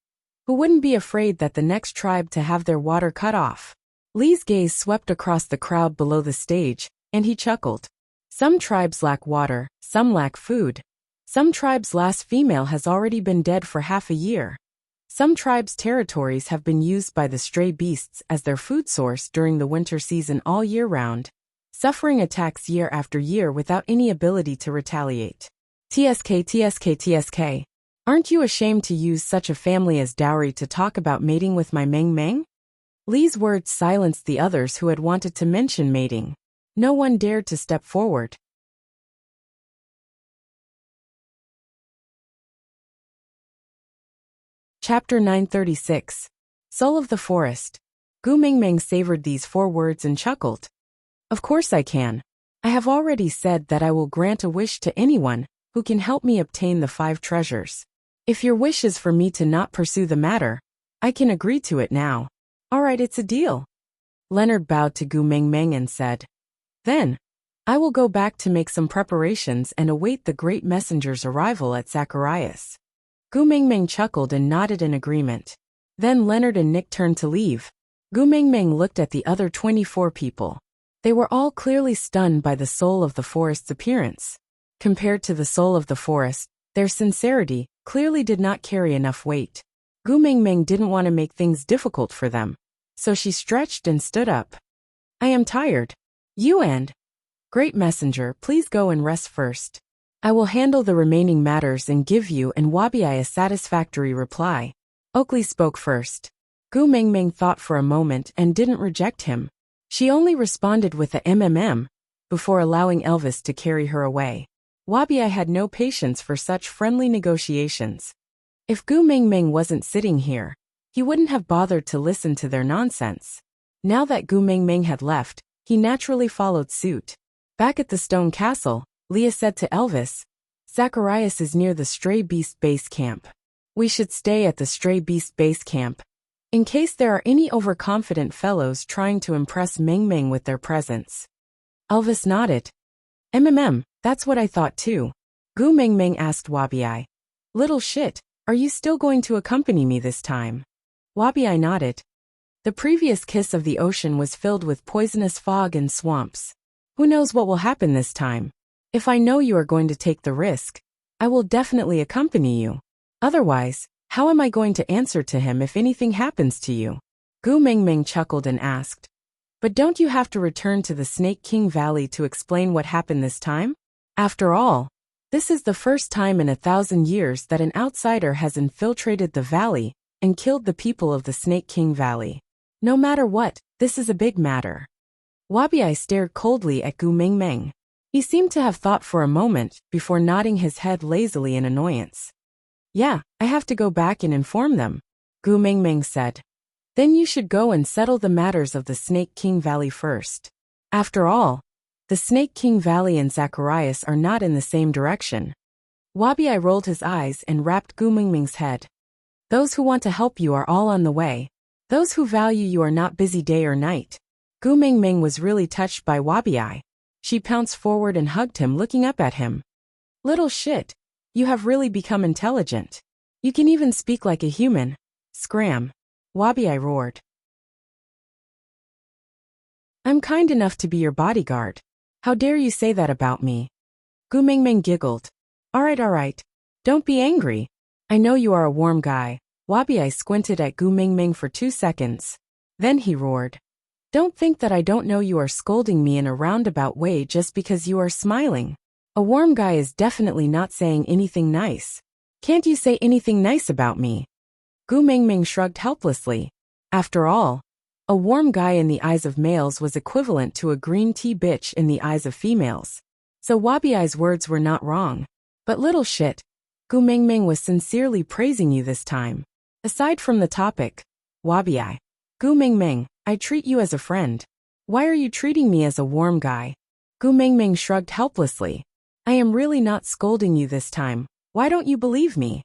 who wouldn't be afraid that the next tribe to have their water cut off? Li's gaze swept across the crowd below the stage, and he chuckled. Some tribes lack water, some lack food. Some tribes' last female has already been dead for half a year. Some tribes' territories have been used by the stray beasts as their food source during the winter season all year round, suffering attacks year after year without any ability to retaliate. TSK. Aren't you ashamed to use such a family as dowry to talk about mating with my Meng Meng? Li's words silenced the others who had wanted to mention mating. No one dared to step forward. Chapter 936. Soul of the Forest. Gu Mingmeng savored these 4 words and chuckled. Of course I can. I have already said that I will grant a wish to anyone who can help me obtain the 5 treasures. If your wish is for me to not pursue the matter, I can agree to it now. All right, it's a deal. Leonard bowed to Gu Mingmeng and said, Then, I will go back to make some preparations and await the great messenger's arrival at Zacharias. Gu Mingmeng chuckled and nodded in agreement. Then Leonard and Nick turned to leave. Gu Mingmeng looked at the other 24 people. They were all clearly stunned by the soul of the forest's appearance. Compared to the soul of the forest, their sincerity clearly did not carry enough weight. Gu Mingmeng didn't want to make things difficult for them, so she stretched and stood up. I am tired. You and Great Messenger, please go and rest first. I will handle the remaining matters and give you and Wabi a satisfactory reply. Oakley spoke first. Gu Mingming thought for a moment and didn't reject him. She only responded with a MMM before allowing Elvis to carry her away. Wabi had no patience for such friendly negotiations. If Gu Mingming wasn't sitting here, he wouldn't have bothered to listen to their nonsense. Now that Gu Mingming had left, he naturally followed suit. Back at the stone castle, Leah said to Elvis, Zacharias is near the Stray Beast Base Camp. We should stay at the Stray Beast Base Camp, in case there are any overconfident fellows trying to impress Mingming with their presence. Elvis nodded. That's what I thought too. Gu Mingming asked Wabi. Little shit, are you still going to accompany me this time? Wabi nodded. The previous kiss of the ocean was filled with poisonous fog and swamps. Who knows what will happen this time? If I know you are going to take the risk, I will definitely accompany you. Otherwise, how am I going to answer to him if anything happens to you? Gu Mingming chuckled and asked. But don't you have to return to the Snake King Valley to explain what happened this time? After all, this is the first time in 1,000 years that an outsider has infiltrated the valley and killed the people of the Snake King Valley. No matter what, this is a big matter. Wabi stared coldly at Gu Mingming. He seemed to have thought for a moment before nodding his head lazily in annoyance. Yeah, I have to go back and inform them, Gu Mingming said. Then you should go and settle the matters of the Snake King Valley first. After all, the Snake King Valley and Zacharias are not in the same direction. Wabi rolled his eyes and rapped Gu Mingming's head. Those who want to help you are all on the way. Those who value you are not busy day or night. Gu Mingming was really touched by Wabi. She pounced forward and hugged him, looking up at him. Little shit, you have really become intelligent. You can even speak like a human. Scram. Wabi roared. I'm kind enough to be your bodyguard. How dare you say that about me? Gu Mingming giggled. Alright. Don't be angry. I know you are a warm guy. Wabi squinted at Gu Mingming for 2 seconds. Then he roared. Don't think that I don't know you are scolding me in a roundabout way just because you are smiling. A warm guy is definitely not saying anything nice. Can't you say anything nice about me? Gu Mingming shrugged helplessly. After all, a warm guy in the eyes of males was equivalent to a green tea bitch in the eyes of females. So Wabi's words were not wrong. But little shit, Gu Mingming was sincerely praising you this time. Aside from the topic, Wabi, Gu Mingming, I treat you as a friend. Why are you treating me as a warm guy? Gu Mingming shrugged helplessly. I am really not scolding you this time. Why don't you believe me?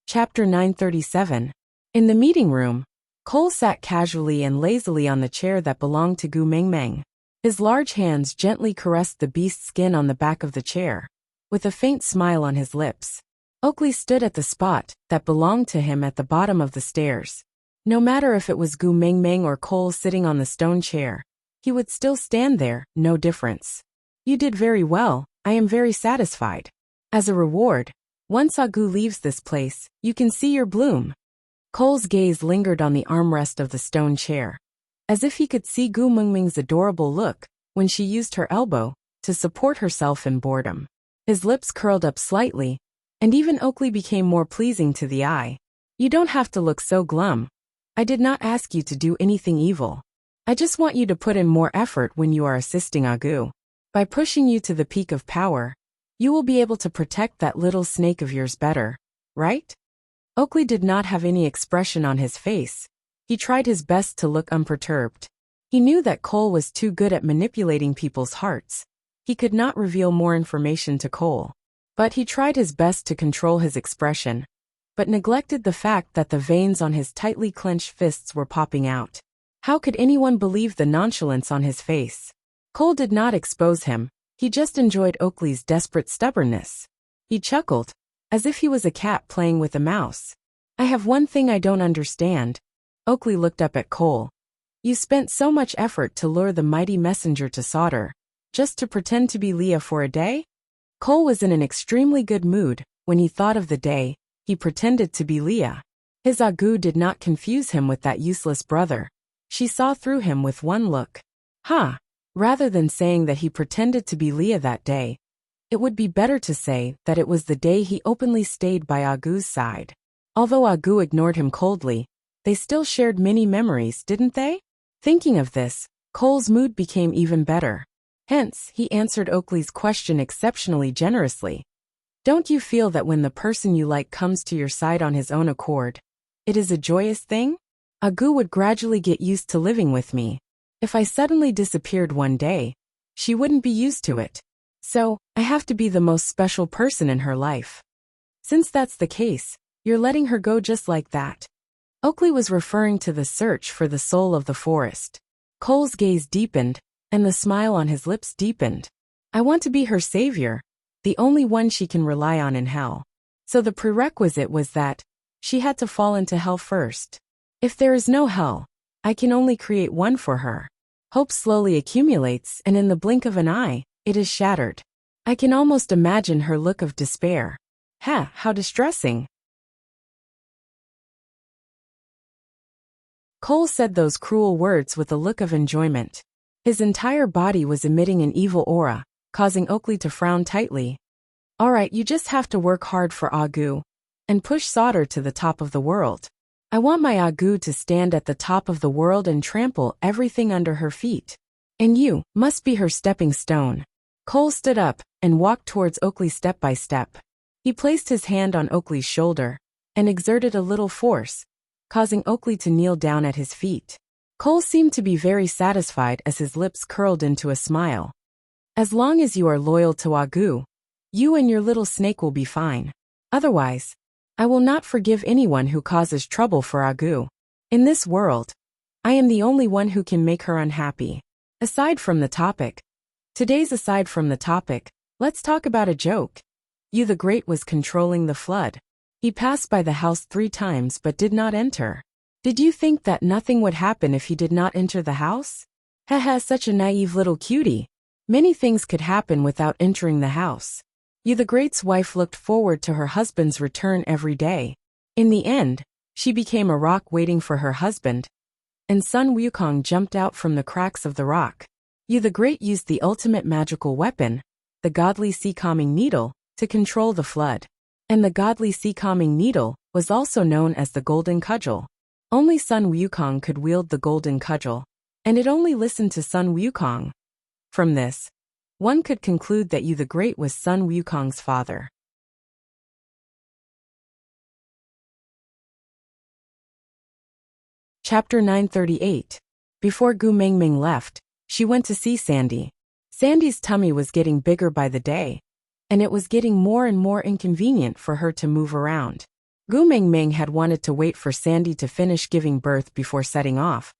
Chapter 937. In the meeting room, Cole sat casually and lazily on the chair that belonged to Gu Mingming. His large hands gently caressed the beast's skin on the back of the chair, with a faint smile on his lips. Oakley stood at the spot that belonged to him at the bottom of the stairs. No matter if it was Gu Mingming or Cole sitting on the stone chair, he would still stand there, no difference. You did very well, I am very satisfied. As a reward, once Gu leaves this place, you can see your bloom. Cole's gaze lingered on the armrest of the stone chair, as if he could see Gu Mingming's adorable look when she used her elbow to support herself in boredom. His lips curled up slightly, and even Oakley became more pleasing to the eye. You don't have to look so glum. I did not ask you to do anything evil. I just want you to put in more effort when you are assisting Gu. By pushing you to the peak of power, you will be able to protect that little snake of yours better, right? Oakley did not have any expression on his face. He tried his best to look unperturbed. He knew that Cole was too good at manipulating people's hearts. He could not reveal more information to Cole. But he tried his best to control his expression, but neglected the fact that the veins on his tightly clenched fists were popping out. How could anyone believe the nonchalance on his face? Cole did not expose him, he just enjoyed Oakley's desperate stubbornness. He chuckled, as if he was a cat playing with a mouse. I have one thing I don't understand. Oakley looked up at Cole. You spent so much effort to lure the mighty messenger to Sauter, just to pretend to be Leah for a day? Cole was in an extremely good mood when he thought of the day he pretended to be Leah. His Agu did not confuse him with that useless brother. She saw through him with one look. Rather than saying that he pretended to be Leah that day, it would be better to say that it was the day he openly stayed by Agu's side. Although Agu ignored him coldly, they still shared many memories, didn't they? Thinking of this, Cole's mood became even better. Hence, he answered Oakley's question exceptionally generously. Don't you feel that when the person you like comes to your side on his own accord, it is a joyous thing? Agu would gradually get used to living with me. If I suddenly disappeared one day, she wouldn't be used to it. So, I have to be the most special person in her life. Since that's the case, you're letting her go just like that. Oakley was referring to the search for the soul of the forest. Cole's gaze deepened, and the smile on his lips deepened. I want to be her savior, the only one she can rely on in hell. So the prerequisite was that she had to fall into hell first. If there is no hell, I can only create one for her. Hope slowly accumulates, and in the blink of an eye, it is shattered. I can almost imagine her look of despair. How distressing. Cole said those cruel words with a look of enjoyment. His entire body was emitting an evil aura, causing Oakley to frown tightly. Alright, you just have to work hard for Agu, and push Sauter to the top of the world. I want my Agu to stand at the top of the world and trample everything under her feet. And you must be her stepping stone. Cole stood up and walked towards Oakley step by step. He placed his hand on Oakley's shoulder and exerted a little force, causing Oakley to kneel down at his feet. Cole seemed to be very satisfied as his lips curled into a smile. As long as you are loyal to Agu, you and your little snake will be fine. Otherwise, I will not forgive anyone who causes trouble for Agu. In this world, I am the only one who can make her unhappy. Aside from the topic, let's talk about a joke. You the Great was controlling the flood. He passed by the house 3 times but did not enter. Did you think that nothing would happen if he did not enter the house? Such a naive little cutie. Many things could happen without entering the house. You the Great's wife looked forward to her husband's return every day. In the end, she became a rock waiting for her husband, and Sun Wukong jumped out from the cracks of the rock. You the Great used the ultimate magical weapon, the godly sea-calming needle, to control the flood. And the godly sea-calming needle was also known as the golden cudgel. Only Sun Wukong could wield the golden cudgel, and it only listened to Sun Wukong. From this, one could conclude that You the Great was Sun Wukong's father. Chapter 938. Before Gu Mingming left, she went to see Sandy. Sandy's tummy was getting bigger by the day, and it was getting more and more inconvenient for her to move around. Gu Mingming had wanted to wait for Sandy to finish giving birth before setting off,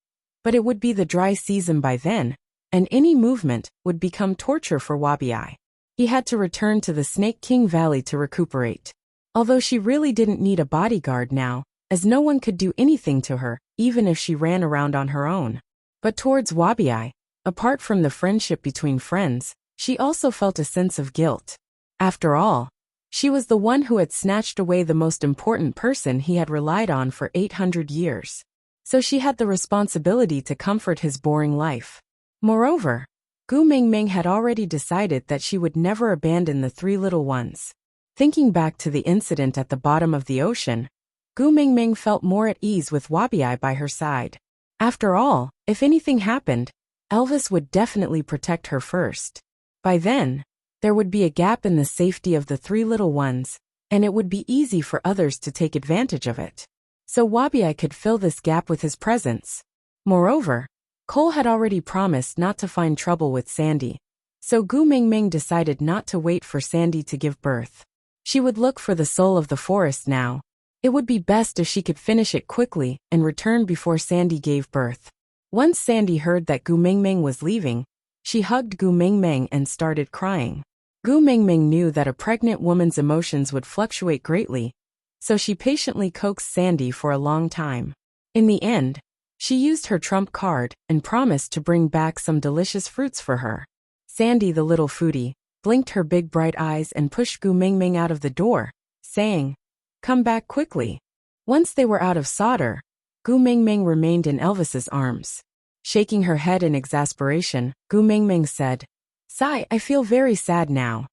but it would be the dry season by then, and any movement would become torture for Wabi. He had to return to the Snake King Valley to recuperate. Although she really didn't need a bodyguard now, as no one could do anything to her, even if she ran around on her own. But towards Wabi, apart from the friendship between friends, she also felt a sense of guilt. After all, she was the one who had snatched away the most important person he had relied on for 800 years. So she had the responsibility to comfort his boring life. Moreover, Gu Mingming had already decided that she would never abandon the 3 little ones. Thinking back to the incident at the bottom of the ocean, Gu Mingming felt more at ease with Wabi by her side. After all, if anything happened, Elvis would definitely protect her first. By then, there would be a gap in the safety of the 3 little ones, and it would be easy for others to take advantage of it. So Wabi could fill this gap with his presence. Moreover, Cole had already promised not to find trouble with Sandy, so Gu Mingming decided not to wait for Sandy to give birth. She would look for the soul of the forest now. It would be best if she could finish it quickly and return before Sandy gave birth. Once Sandy heard that Gu Mingming was leaving, she hugged Gu Mingming and started crying. Gu Mingming knew that a pregnant woman's emotions would fluctuate greatly, so she patiently coaxed Sandy for a long time. In the end, she used her trump card and promised to bring back some delicious fruits for her. Sandy, the little foodie, blinked her big bright eyes and pushed Gu Mingming out of the door, saying, "Come back quickly." Once they were out of solder, Gu Mingming remained in Elvis's arms. Shaking her head in exasperation, Gu Mingming said, "Sai, I feel very sad now."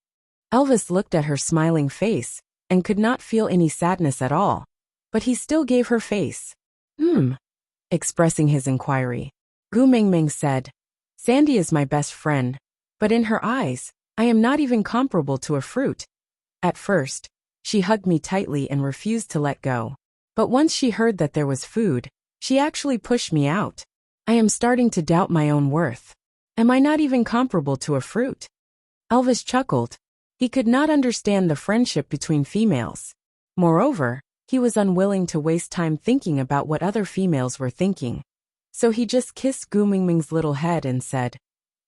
Elvis looked at her smiling face, and could not feel any sadness at all. But he still gave her face. Expressing his inquiry. Gu Mingming said, "Sandy is my best friend, but in her eyes, I am not even comparable to a fruit." At first, she hugged me tightly and refused to let go. But once she heard that there was food, she actually pushed me out. I am starting to doubt my own worth. Am I not even comparable to a fruit? Elvis chuckled. He could not understand the friendship between females. Moreover, he was unwilling to waste time thinking about what other females were thinking. So he just kissed Gu Mingming's little head and said,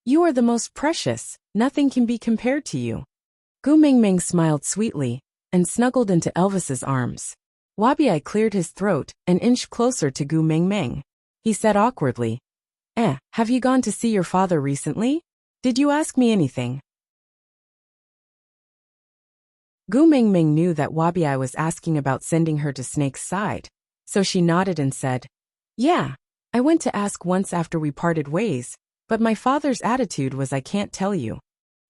"You are the most precious, nothing can be compared to you." Gu Mingming smiled sweetly, and snuggled into Elvis's arms. Wabi cleared his throat and inched closer to Gu Mingming. He said awkwardly, "Have you gone to see your father recently? Did you ask me anything?" Gu Mingming knew that Wabi was asking about sending her to Snake's side, so she nodded and said, "Yeah, I went to ask once after we parted ways, but my father's attitude was I can't tell you.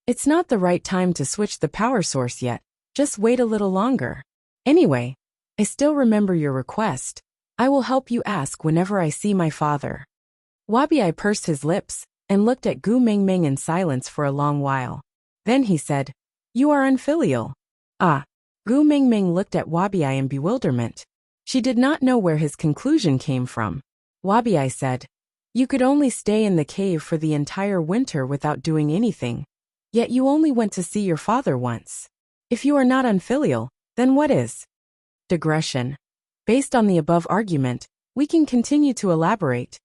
It's not the right time to switch the power source yet, just wait a little longer. Anyway, I still remember your request. I will help you ask whenever I see my father." Wabi pursed his lips and looked at Gu Mingming in silence for a long while. Then he said, "You are unfilial." Gu Mingming looked at Wabi in bewilderment. She did not know where his conclusion came from. Wabi said, "You could only stay in the cave for the entire winter without doing anything. Yet you only went to see your father once. If you are not unfilial, then what is?" Digression. Based on the above argument, we can continue to elaborate.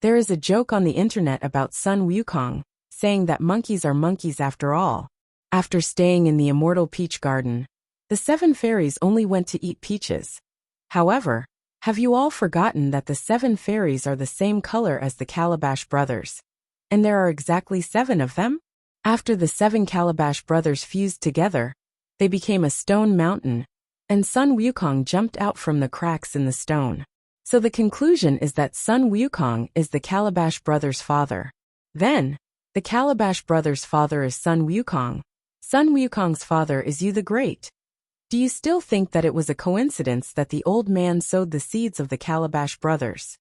There is a joke on the internet about Sun Wukong, saying that monkeys are monkeys after all. After staying in the immortal peach garden, the 7 fairies only went to eat peaches. However, have you all forgotten that the 7 fairies are the same color as the Calabash brothers? And there are exactly 7 of them? After the 7 Calabash brothers fused together, they became a stone mountain, and Sun Wukong jumped out from the cracks in the stone. So the conclusion is that Sun Wukong is the Calabash brothers' father. Then, the Calabash brothers' father is Sun Wukong. Sun Wukong's father is Yu the Great. Do you still think that it was a coincidence that the old man sowed the seeds of the Calabash brothers?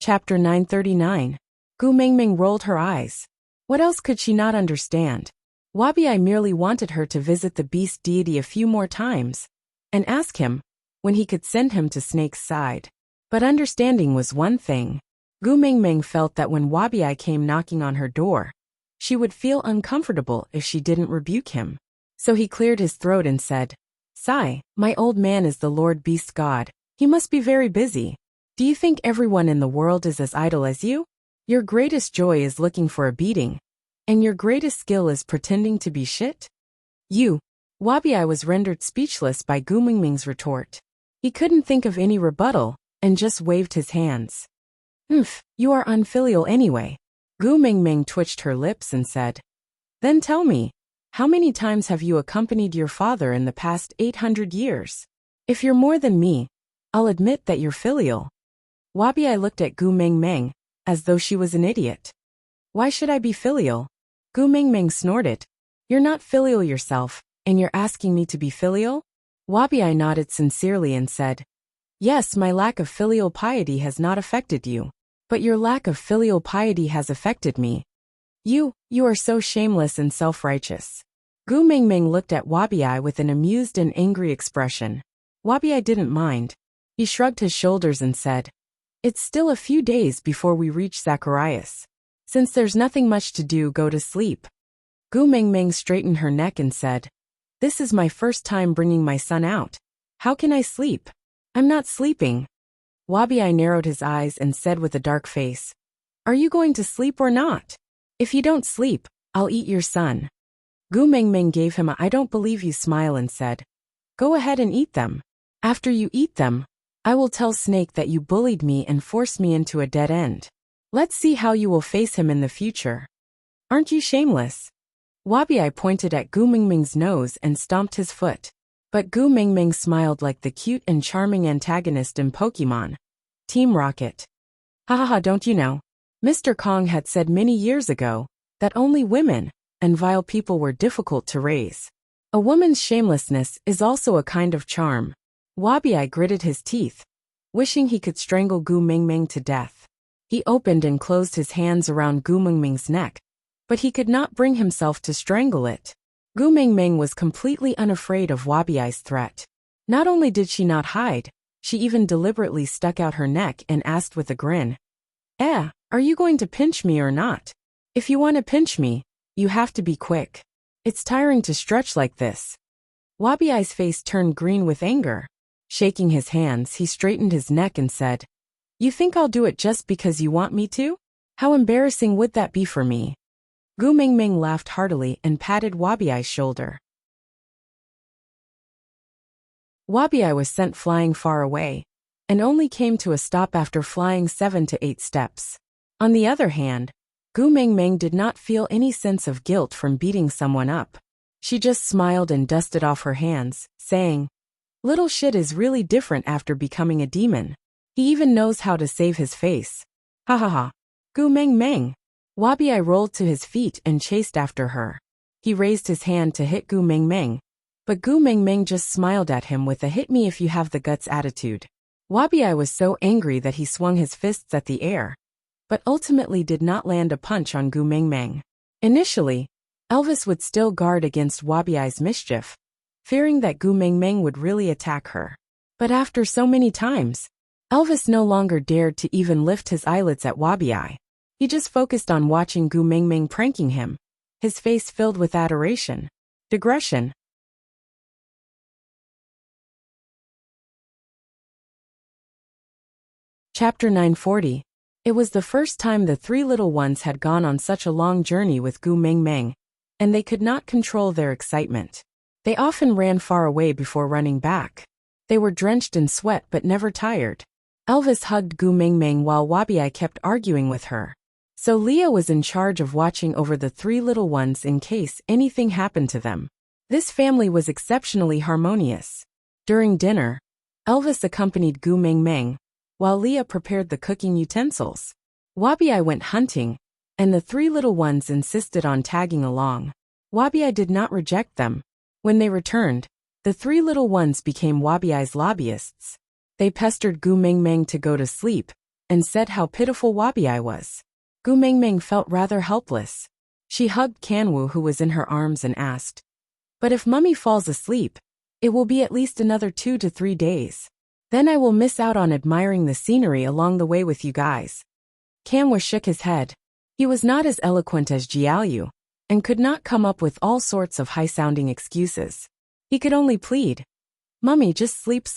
Chapter 939. Gu Mingming rolled her eyes. What else could she not understand? Wabi merely wanted her to visit the beast deity a few more times, and ask him when he could send him to Snake's side. But understanding was one thing. Gu Mingming felt that when Wabi came knocking on her door, she would feel uncomfortable if she didn't rebuke him. So he cleared his throat and said, "Sai, my old man is the Lord Beast God. He must be very busy. Do you think everyone in the world is as idle as you? Your greatest joy is looking for a beating, and your greatest skill is pretending to be shit?" Wabi was rendered speechless by Gu Mingming's retort. He couldn't think of any rebuttal, and just waved his hands. You are unfilial anyway." Gu Mingming twitched her lips and said, "Then tell me, how many times have you accompanied your father in the past 800 years? If you're more than me, I'll admit that you're filial." Wabi looked at Gu Mingming, as though she was an idiot. "Why should I be filial?" Gu Mingming snorted. "You're not filial yourself, and you're asking me to be filial?" Wabi nodded sincerely and said, "Yes, my lack of filial piety has not affected you. But your lack of filial piety has affected me. You are so shameless and self-righteous." Gu Mingming looked at Wabi with an amused and angry expression. Wabi didn't mind. He shrugged his shoulders and said, "It's still a few days before we reach Zacharias. Since there's nothing much to do, go to sleep." Gu Mingming straightened her neck and said, "This is my first time bringing my son out. How can I sleep? I'm not sleeping." Wabi narrowed his eyes and said with a dark face, "Are you going to sleep or not? If you don't sleep, I'll eat your son." Gu Mingming gave him a "I don't believe you" smile and said, "Go ahead and eat them. After you eat them, I will tell Snake that you bullied me and forced me into a dead end. Let's see how you will face him in the future. Aren't you shameless?" Wabi pointed at Gu Mingming's nose and stomped his foot. But Gu Mingming smiled like the cute and charming antagonist in Pokemon. Team Rocket. Hahaha, don't you know? Mr. Kong had said many years ago that only women and vile people were difficult to raise. A woman's shamelessness is also a kind of charm. Wabi gritted his teeth, wishing he could strangle Gu Mingming to death. He opened and closed his hands around Gu Mingming's neck, but he could not bring himself to strangle it. Gu Mingming was completely unafraid of Wabi's threat. Not only did she not hide, she even deliberately stuck out her neck and asked with a grin, are you going to pinch me or not? If you want to pinch me, you have to be quick. It's tiring to stretch like this. Wabi's face turned green with anger. Shaking his hands, he straightened his neck and said, You think I'll do it just because you want me to? How embarrassing would that be for me? Gu Mingming laughed heartily and patted Wabi's shoulder. Wabi was sent flying far away, and only came to a stop after flying 7 to 8 steps. On the other hand, Gu Mingming did not feel any sense of guilt from beating someone up. She just smiled and dusted off her hands, saying, Little shit is really different after becoming a demon. He even knows how to save his face. Ha ha ha. Gu Mingming. Wabi rolled to his feet and chased after her. He raised his hand to hit Gu Mingming, but Gu Mingming just smiled at him with a hit me if you have the guts attitude. Wabi was so angry that he swung his fists at the air, but ultimately did not land a punch on Gu Mingming. Initially, Elvis would still guard against Wabi's mischief, fearing that Gu Mingming would really attack her. But after so many times, Elvis no longer dared to even lift his eyelids at Wabi. He just focused on watching Gu Mingming pranking him, his face filled with adoration. Digression. Chapter 940. It was the first time the three little ones had gone on such a long journey with Gu Mingming, and they could not control their excitement. They often ran far away before running back. They were drenched in sweat but never tired. Elvis hugged Gu Mingming while Wabi kept arguing with her. So Leah was in charge of watching over the three little ones in case anything happened to them. This family was exceptionally harmonious. During dinner, Elvis accompanied Gu Mingming, while Leah prepared the cooking utensils. Wabi went hunting, and the three little ones insisted on tagging along. Wabi did not reject them. When they returned, the three little ones became Wabi's lobbyists. They pestered Gu Mingming to go to sleep, and said how pitiful Wabi was. Gu Mingming felt rather helpless. She hugged Kanwu, who was in her arms, and asked, But if Mummy falls asleep, it will be at least another 2 to 3 days. Then I will miss out on admiring the scenery along the way with you guys. Kanwu shook his head. He was not as eloquent as Jiaoyu, and could not come up with all sorts of high-sounding excuses. He could only plead, Mummy, just sleep.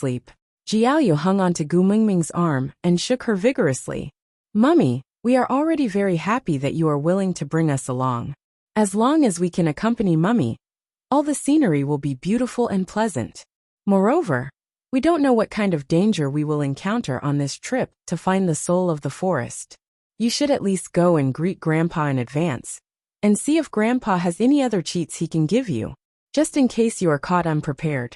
Jiaoyu hung onto Gu Mingming's arm and shook her vigorously. Mummy, we are already very happy that you are willing to bring us along. As long as we can accompany Mummy, all the scenery will be beautiful and pleasant. Moreover, we don't know what kind of danger we will encounter on this trip to find the soul of the forest. You should at least go and greet Grandpa in advance, and see if Grandpa has any other cheats he can give you, just in case you are caught unprepared.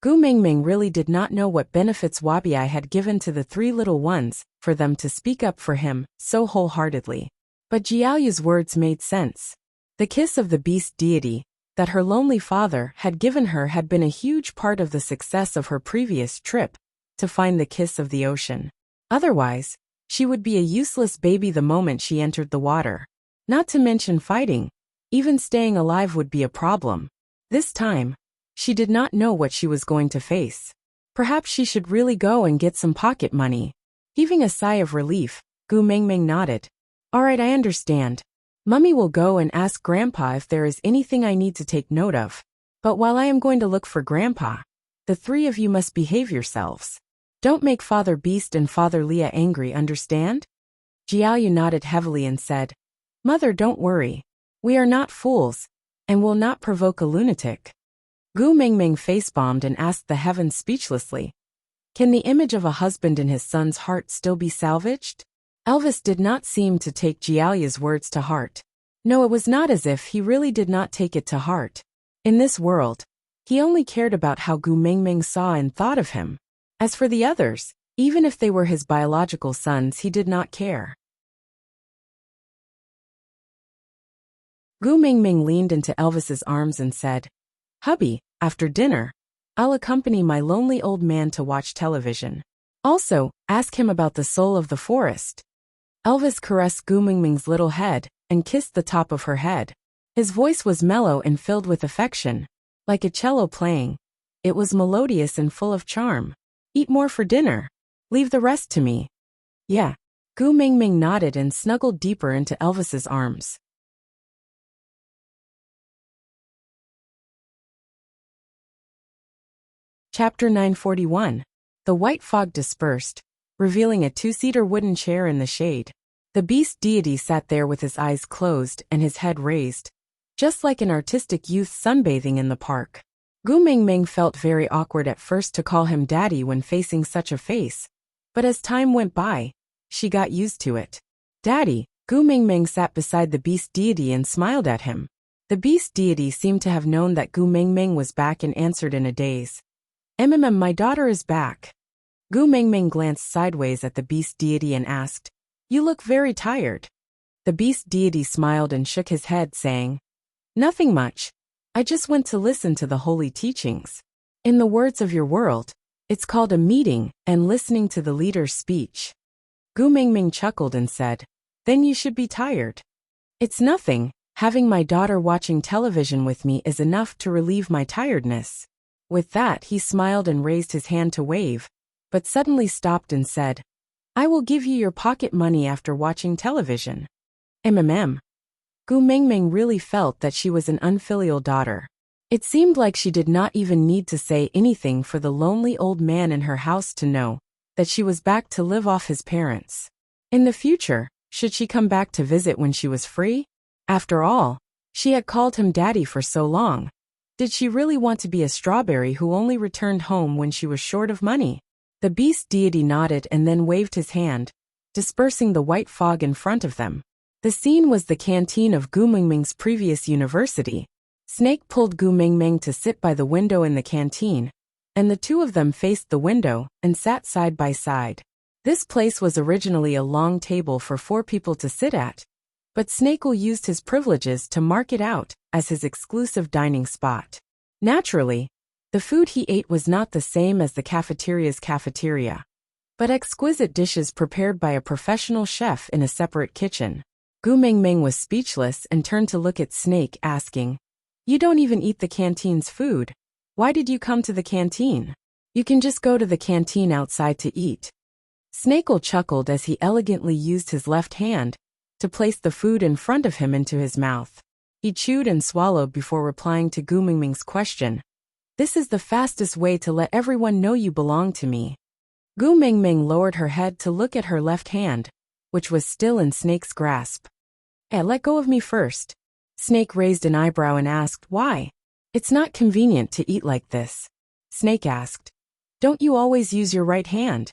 Gu Mingming really did not know what benefits Wabi had given to the three little ones for them to speak up for him so wholeheartedly. But Jiaoyu's words made sense. The kiss of the beast deity that her lonely father had given her had been a huge part of the success of her previous trip to find the kiss of the ocean. Otherwise, she would be a useless baby the moment she entered the water. Not to mention fighting, even staying alive would be a problem. This time, she did not know what she was going to face. Perhaps she should really go and get some pocket money. Heaving a sigh of relief, Gu Mingming nodded. All right, I understand. Mummy will go and ask Grandpa if there is anything I need to take note of. But while I am going to look for Grandpa, the three of you must behave yourselves. Don't make Father Beast and Father Leah angry, understand? Jiaoyu nodded heavily and said, Mother, don't worry. We are not fools, and will not provoke a lunatic. Gu Mingming face-bombed and asked the heavens speechlessly, Can the image of a husband in his son's heart still be salvaged? Elvis did not seem to take Jiaoyu's words to heart. No, it was not as if he really did not take it to heart. In this world, he only cared about how Gu Mingming saw and thought of him. As for the others, even if they were his biological sons, he did not care. Gu Mingming leaned into Elvis's arms and said, "Hubby, after dinner, I'll accompany my lonely old man to watch television. Also, ask him about the soul of the forest." Elvis caressed Gu Mingming's little head and kissed the top of her head. His voice was mellow and filled with affection. Like a cello playing, it was melodious and full of charm. "Eat more for dinner. Leave the rest to me." "Yeah." Gu Mingming nodded and snuggled deeper into Elvis's arms. Chapter 941. The white fog dispersed, revealing a two-seater wooden chair in the shade. The beast deity sat there with his eyes closed and his head raised, just like an artistic youth sunbathing in the park. Gu Mingming felt very awkward at first to call him daddy when facing such a face, but as time went by, she got used to it. "Daddy." Gu Mingming sat beside the beast deity and smiled at him. The beast deity seemed to have known that Gu Mingming was back and answered in a daze. My daughter is back." Gu Mingming glanced sideways at the beast deity and asked, "You look very tired." The beast deity smiled and shook his head, saying, "Nothing much. I just went to listen to the holy teachings. In the words of your world, it's called a meeting and listening to the leader's speech." Gu Mingming chuckled and said, "Then you should be tired." "It's nothing. Having my daughter watching television with me is enough to relieve my tiredness." With that, he smiled and raised his hand to wave, but suddenly stopped and said, "I will give you your pocket money after watching television." Gu Mingming really felt that she was an unfilial daughter. It seemed like she did not even need to say anything for the lonely old man in her house to know that she was back to live off his parents. In the future, should she come back to visit when she was free? After all, she had called him daddy for so long. Did she really want to be a strawberry who only returned home when she was short of money? The beast deity nodded and then waved his hand, dispersing the white fog in front of them. The scene was the canteen of Gu Mingming's previous university. Snake pulled Gu Mingming to sit by the window in the canteen, and the two of them faced the window and sat side by side. This place was originally a long table for 4 people to sit at, but Snake used his privileges to mark it out as his exclusive dining spot. Naturally, the food he ate was not the same as the cafeteria's cafeteria, but exquisite dishes prepared by a professional chef in a separate kitchen. Gu Mingming was speechless and turned to look at Snake, asking, "You don't even eat the canteen's food. Why did you come to the canteen? You can just go to the canteen outside to eat." Snake chuckled as he elegantly used his left hand to place the food in front of him into his mouth. He chewed and swallowed before replying to Gu Mingming's question. "This is the fastest way to let everyone know you belong to me." Gu Mingming lowered her head to look at her left hand, which was still in Snake's grasp. Let go of me first." Snake raised an eyebrow and asked, "Why?" "It's not convenient to eat like this." Snake asked, "Don't you always use your right hand?"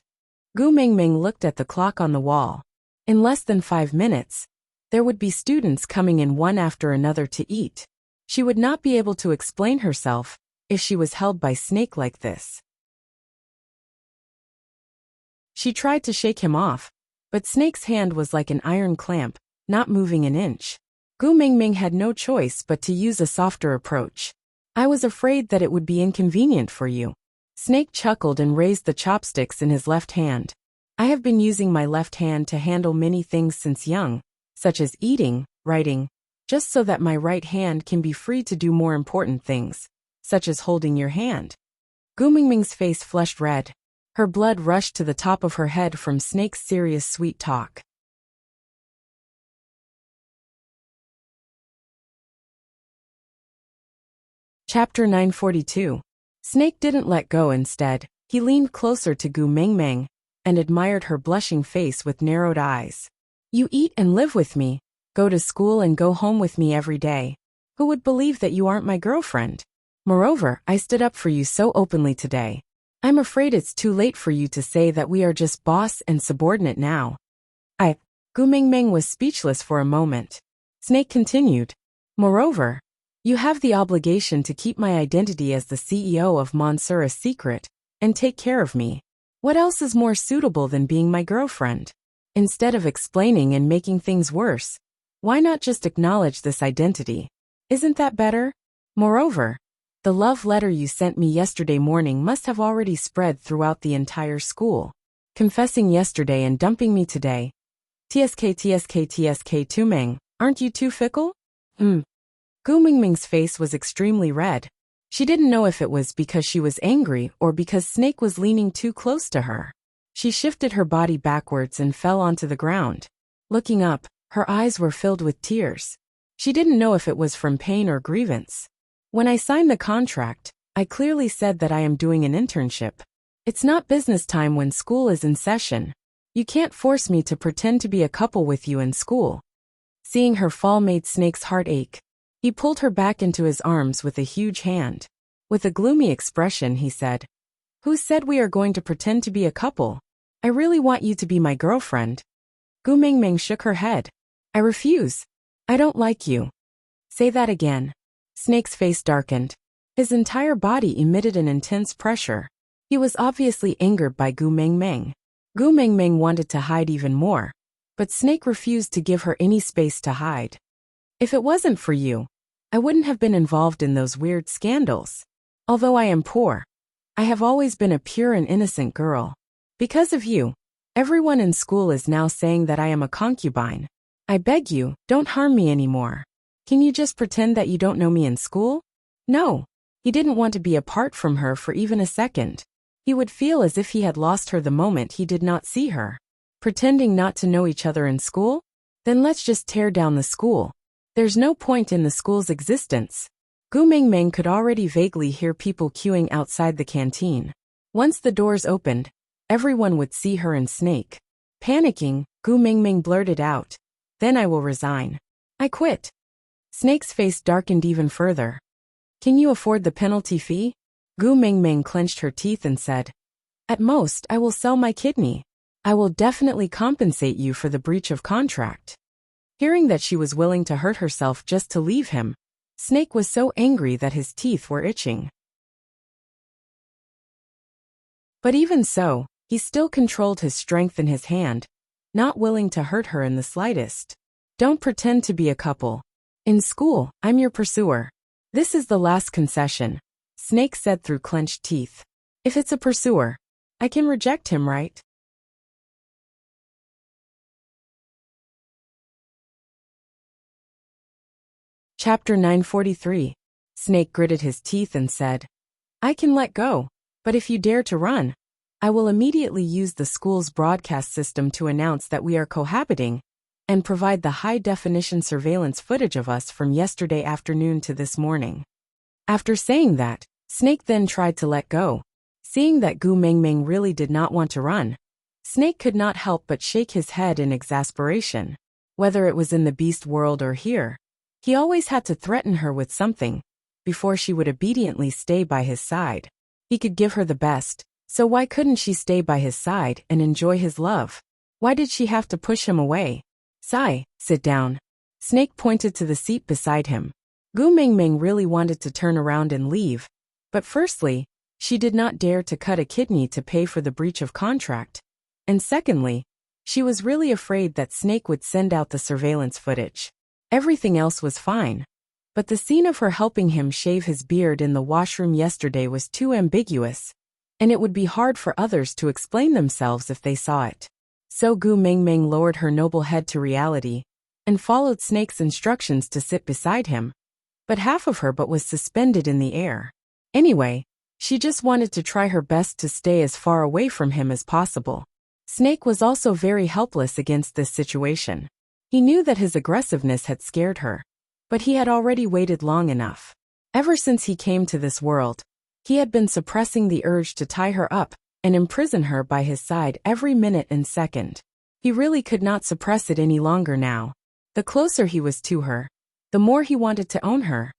Gu Mingming looked at the clock on the wall. In less than 5 minutes, there would be students coming in one after another to eat. She would not be able to explain herself if she was held by Snake like this. She tried to shake him off, but Snake's hand was like an iron clamp, not moving an inch. Gu Mingming had no choice but to use a softer approach. "I was afraid that it would be inconvenient for you." Snake chuckled and raised the chopsticks in his left hand. "I have been using my left hand to handle many things since young, such as eating, writing, just so that my right hand can be free to do more important things, such as holding your hand." Gu Mingming's face flushed red. Her blood rushed to the top of her head from Snake's serious sweet talk. Chapter 942. Snake didn't let go. Instead, he leaned closer to Gu Mingming and admired her blushing face with narrowed eyes. "You eat and live with me, go to school and go home with me every day. Who would believe that you aren't my girlfriend? Moreover, I stood up for you so openly today. I'm afraid it's too late for you to say that we are just boss and subordinate now." Gu Mingming was speechless for a moment. Snake continued. Moreover, you have the obligation to keep my identity as the CEO of Monsieur secret and take care of me. What else is more suitable than being my girlfriend? Instead of explaining and making things worse, why not just acknowledge this identity? Isn't that better? Moreover, the love letter you sent me yesterday morning must have already spread throughout the entire school. Confessing yesterday and dumping me today. TSK Tumeng, aren't you too fickle? Gu Mingming's face was extremely red. She didn't know if it was because she was angry or because Snake was leaning too close to her. She shifted her body backwards and fell onto the ground. Looking up, her eyes were filled with tears. She didn't know if it was from pain or grievance. When I signed the contract, I clearly said that I am doing an internship. It's not business time when school is in session. You can't force me to pretend to be a couple with you in school. Seeing her fall made Snake's heart ache. He pulled her back into his arms with a huge hand. With a gloomy expression, he said, Who said we are going to pretend to be a couple? I really want you to be my girlfriend. Gu Mingming shook her head. I refuse. I don't like you. Say that again. Snake's face darkened. His entire body emitted an intense pressure. He was obviously angered by Gu Mingming. Gu Mingming wanted to hide even more, but Snake refused to give her any space to hide. If it wasn't for you, I wouldn't have been involved in those weird scandals. Although I am poor, I have always been a pure and innocent girl. Because of you, everyone in school is now saying that I am a concubine. I beg you, don't harm me anymore. Can you just pretend that you don't know me in school? No. He didn't want to be apart from her for even a second. He would feel as if he had lost her the moment he did not see her. Pretending not to know each other in school? Then let's just tear down the school. There's no point in the school's existence. Gu Mingming could already vaguely hear people queuing outside the canteen. Once the doors opened, everyone would see her and Snake. Panicking, Gu Mingming blurted out, Then I will resign. I quit. Snake's face darkened even further. Can you afford the penalty fee? Gu Mingming clenched her teeth and said, At most, I will sell my kidney. I will definitely compensate you for the breach of contract. Hearing that she was willing to hurt herself just to leave him, Snake was so angry that his teeth were itching. But even so, he still controlled his strength in his hand, not willing to hurt her in the slightest. Don't pretend to be a couple. In school, I'm your pursuer. This is the last concession, Snake said through clenched teeth. If it's a pursuer, I can reject him, right? Chapter 943. Snake gritted his teeth and said, I can let go, but if you dare to run, I will immediately use the school's broadcast system to announce that we are cohabiting and provide the high-definition surveillance footage of us from yesterday afternoon to this morning. After saying that, Snake then tried to let go. Seeing that Gu Mingming really did not want to run, Snake could not help but shake his head in exasperation. Whether it was in the beast world or here, he always had to threaten her with something before she would obediently stay by his side. He could give her the best, so why couldn't she stay by his side and enjoy his love? Why did she have to push him away? Sai, sit down. Snake pointed to the seat beside him. Gu Mingming really wanted to turn around and leave, but firstly, she did not dare to cut a kidney to pay for the breach of contract, and secondly, she was really afraid that Snake would send out the surveillance footage. Everything else was fine, but the scene of her helping him shave his beard in the washroom yesterday was too ambiguous, and it would be hard for others to explain themselves if they saw it. So Gu Mingming lowered her noble head to reality and followed Snake's instructions to sit beside him. But half of her was suspended in the air. Anyway, she just wanted to try her best to stay as far away from him as possible. Snake was also very helpless against this situation. He knew that his aggressiveness had scared her, but he had already waited long enough. Ever since he came to this world, he had been suppressing the urge to tie her up and imprison her by his side every minute and second. He really could not suppress it any longer now. The closer he was to her, the more he wanted to own her.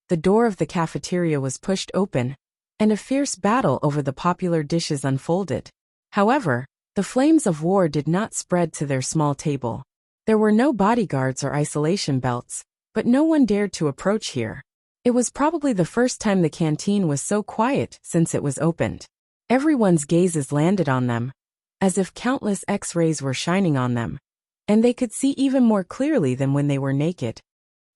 The door of the cafeteria was pushed open, and a fierce battle over the popular dishes unfolded. However, the flames of war did not spread to their small table. There were no bodyguards or isolation belts, but no one dared to approach here. It was probably the first time the canteen was so quiet since it was opened. Everyone's gazes landed on them, as if countless X-rays were shining on them, and they could see even more clearly than when they were naked.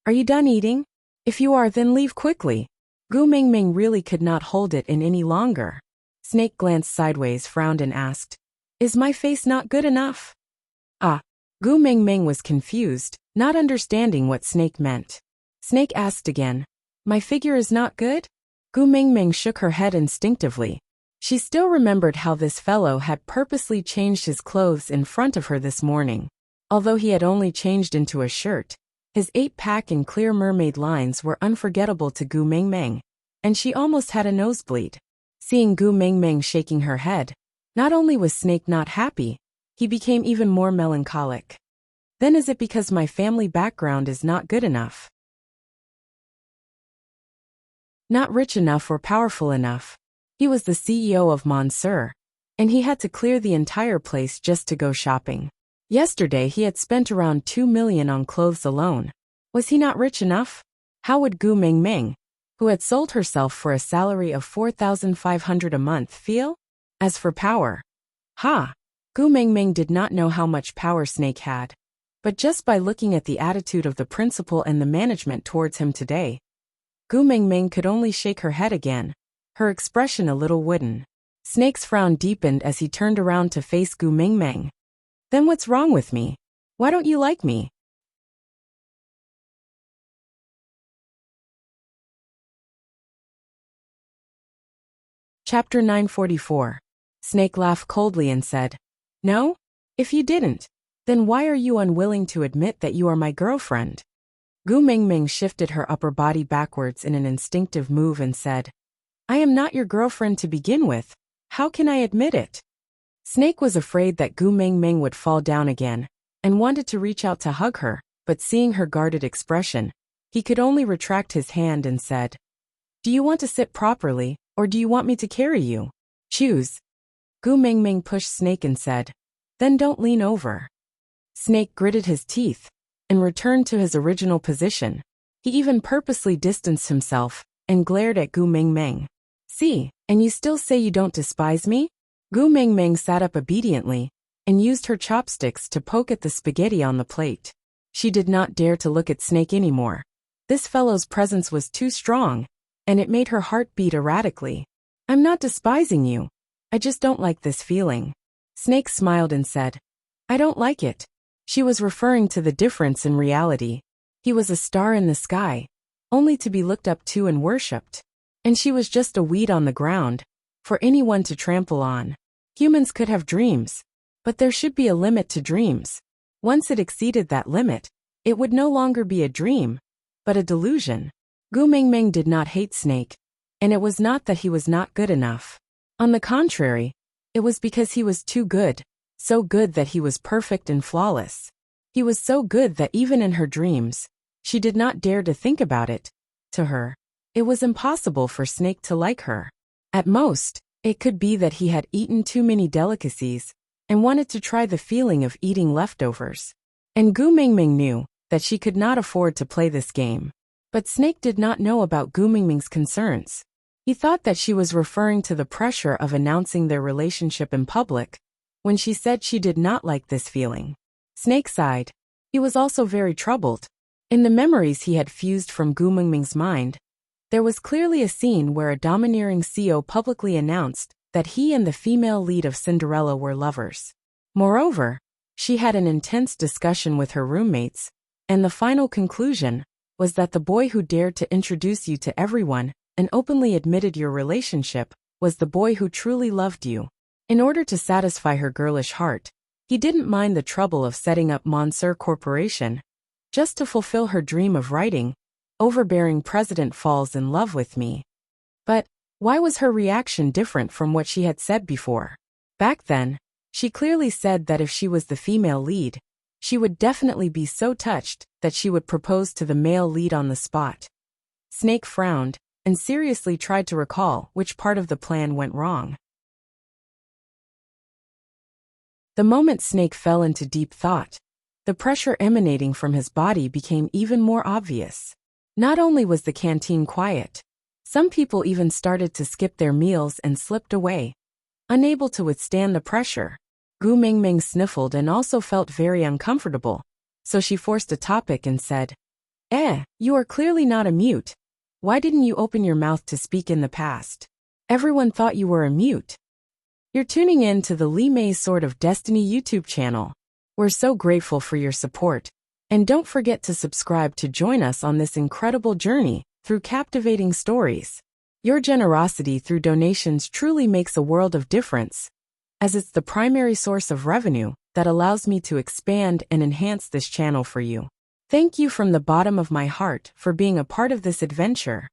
Are you done eating? If you are, then leave quickly. Gu Mingming really could not hold it in any longer. Snake glanced sideways, frowned and asked, "Is my face not good enough?" Ah. Gu Mingming was confused, not understanding what Snake meant. Snake asked again, "My figure is not good?" Gu Mingming shook her head instinctively. She still remembered how this fellow had purposely changed his clothes in front of her this morning. Although he had only changed into a shirt, his 8-pack and clear mermaid lines were unforgettable to Gu Mingming, and she almost had a nosebleed. Seeing Gu Mingming shaking her head, not only was Snake not happy, he became even more melancholic. "Then is it because my family background is not good enough? Not rich enough or powerful enough?" He was the CEO of Monsieur, and he had to clear the entire place just to go shopping. Yesterday he had spent around 2 million on clothes alone. Was he not rich enough? How would Gu Mingming, who had sold herself for a salary of 4,500 a month, feel? As for power, Gu Mingming did not know how much power Snake had. But just by looking at the attitude of the principal and the management towards him today, Gu Mingming could only shake her head again, her expression a little wooden. Snake's frown deepened as he turned around to face Gu Mingming. "Then what's wrong with me? Why don't you like me?" Chapter 944. Snake laughed coldly and said, "No? If you didn't, then why are you unwilling to admit that you are my girlfriend?" Gu Mingming shifted her upper body backwards in an instinctive move and said, "I am not your girlfriend to begin with. How can I admit it?" Snake was afraid that Gu Mingming would fall down again, and wanted to reach out to hug her, but seeing her guarded expression, he could only retract his hand and said, "Do you want to sit properly, or do you want me to carry you? Choose." Gu Mingming pushed Snake and said, "Then don't lean over." Snake gritted his teeth and returned to his original position. He even purposely distanced himself and glared at Gu Mingming. "See, and you still say you don't despise me?" Gu Mingming sat up obediently and used her chopsticks to poke at the spaghetti on the plate. She did not dare to look at Snake anymore. This fellow's presence was too strong, and it made her heart beat erratically. "I'm not despising you. I just don't like this feeling." Snake smiled and said, "I don't like it." She was referring to the difference in reality. He was a star in the sky, only to be looked up to and worshipped. And she was just a weed on the ground, for anyone to trample on. Humans could have dreams, but there should be a limit to dreams. Once it exceeded that limit, it would no longer be a dream, but a delusion. Gu Mingming did not hate Snake, and it was not that he was not good enough. On the contrary, it was because he was too good, so good that he was perfect and flawless. He was so good that even in her dreams, she did not dare to think about it. To her, it was impossible for Snake to like her. At most, it could be that he had eaten too many delicacies and wanted to try the feeling of eating leftovers. And Gu Mingming knew that she could not afford to play this game. But Snake did not know about Gu Mingming's concerns. He thought that she was referring to the pressure of announcing their relationship in public when she said she did not like this feeling. Snake sighed. He was also very troubled. In the memories he had fused from Gu Mingming's mind, there was clearly a scene where a domineering CEO publicly announced that he and the female lead of Cinderella were lovers. Moreover, she had an intense discussion with her roommates, and the final conclusion was that the boy who dared to introduce you to everyone and openly admitted your relationship was the boy who truly loved you. In order to satisfy her girlish heart, he didn't mind the trouble of setting up Monsieur Corporation, just to fulfill her dream of writing, "Overbearing President falls in love with me." But why was her reaction different from what she had said before? Back then, she clearly said that if she was the female lead, she would definitely be so touched that she would propose to the male lead on the spot. Snake frowned and seriously tried to recall which part of the plan went wrong. The moment Snake fell into deep thought, The pressure emanating from his body became even more obvious. Not only was the canteen quiet, some people even started to skip their meals and slipped away. Unable to withstand the pressure, Gu Mingming sniffled and also felt very uncomfortable, so she forced a topic and said, you are clearly not a mute. Why didn't you open your mouth to speak in the past? Everyone thought you were a mute. You're tuning in to the Li Mei Sword of Destiny YouTube channel. We're so grateful for your support, and don't forget to subscribe to join us on this incredible journey through captivating stories. Your generosity through donations truly makes a world of difference, as it's the primary source of revenue that allows me to expand and enhance this channel for you. Thank you from the bottom of my heart for being a part of this adventure.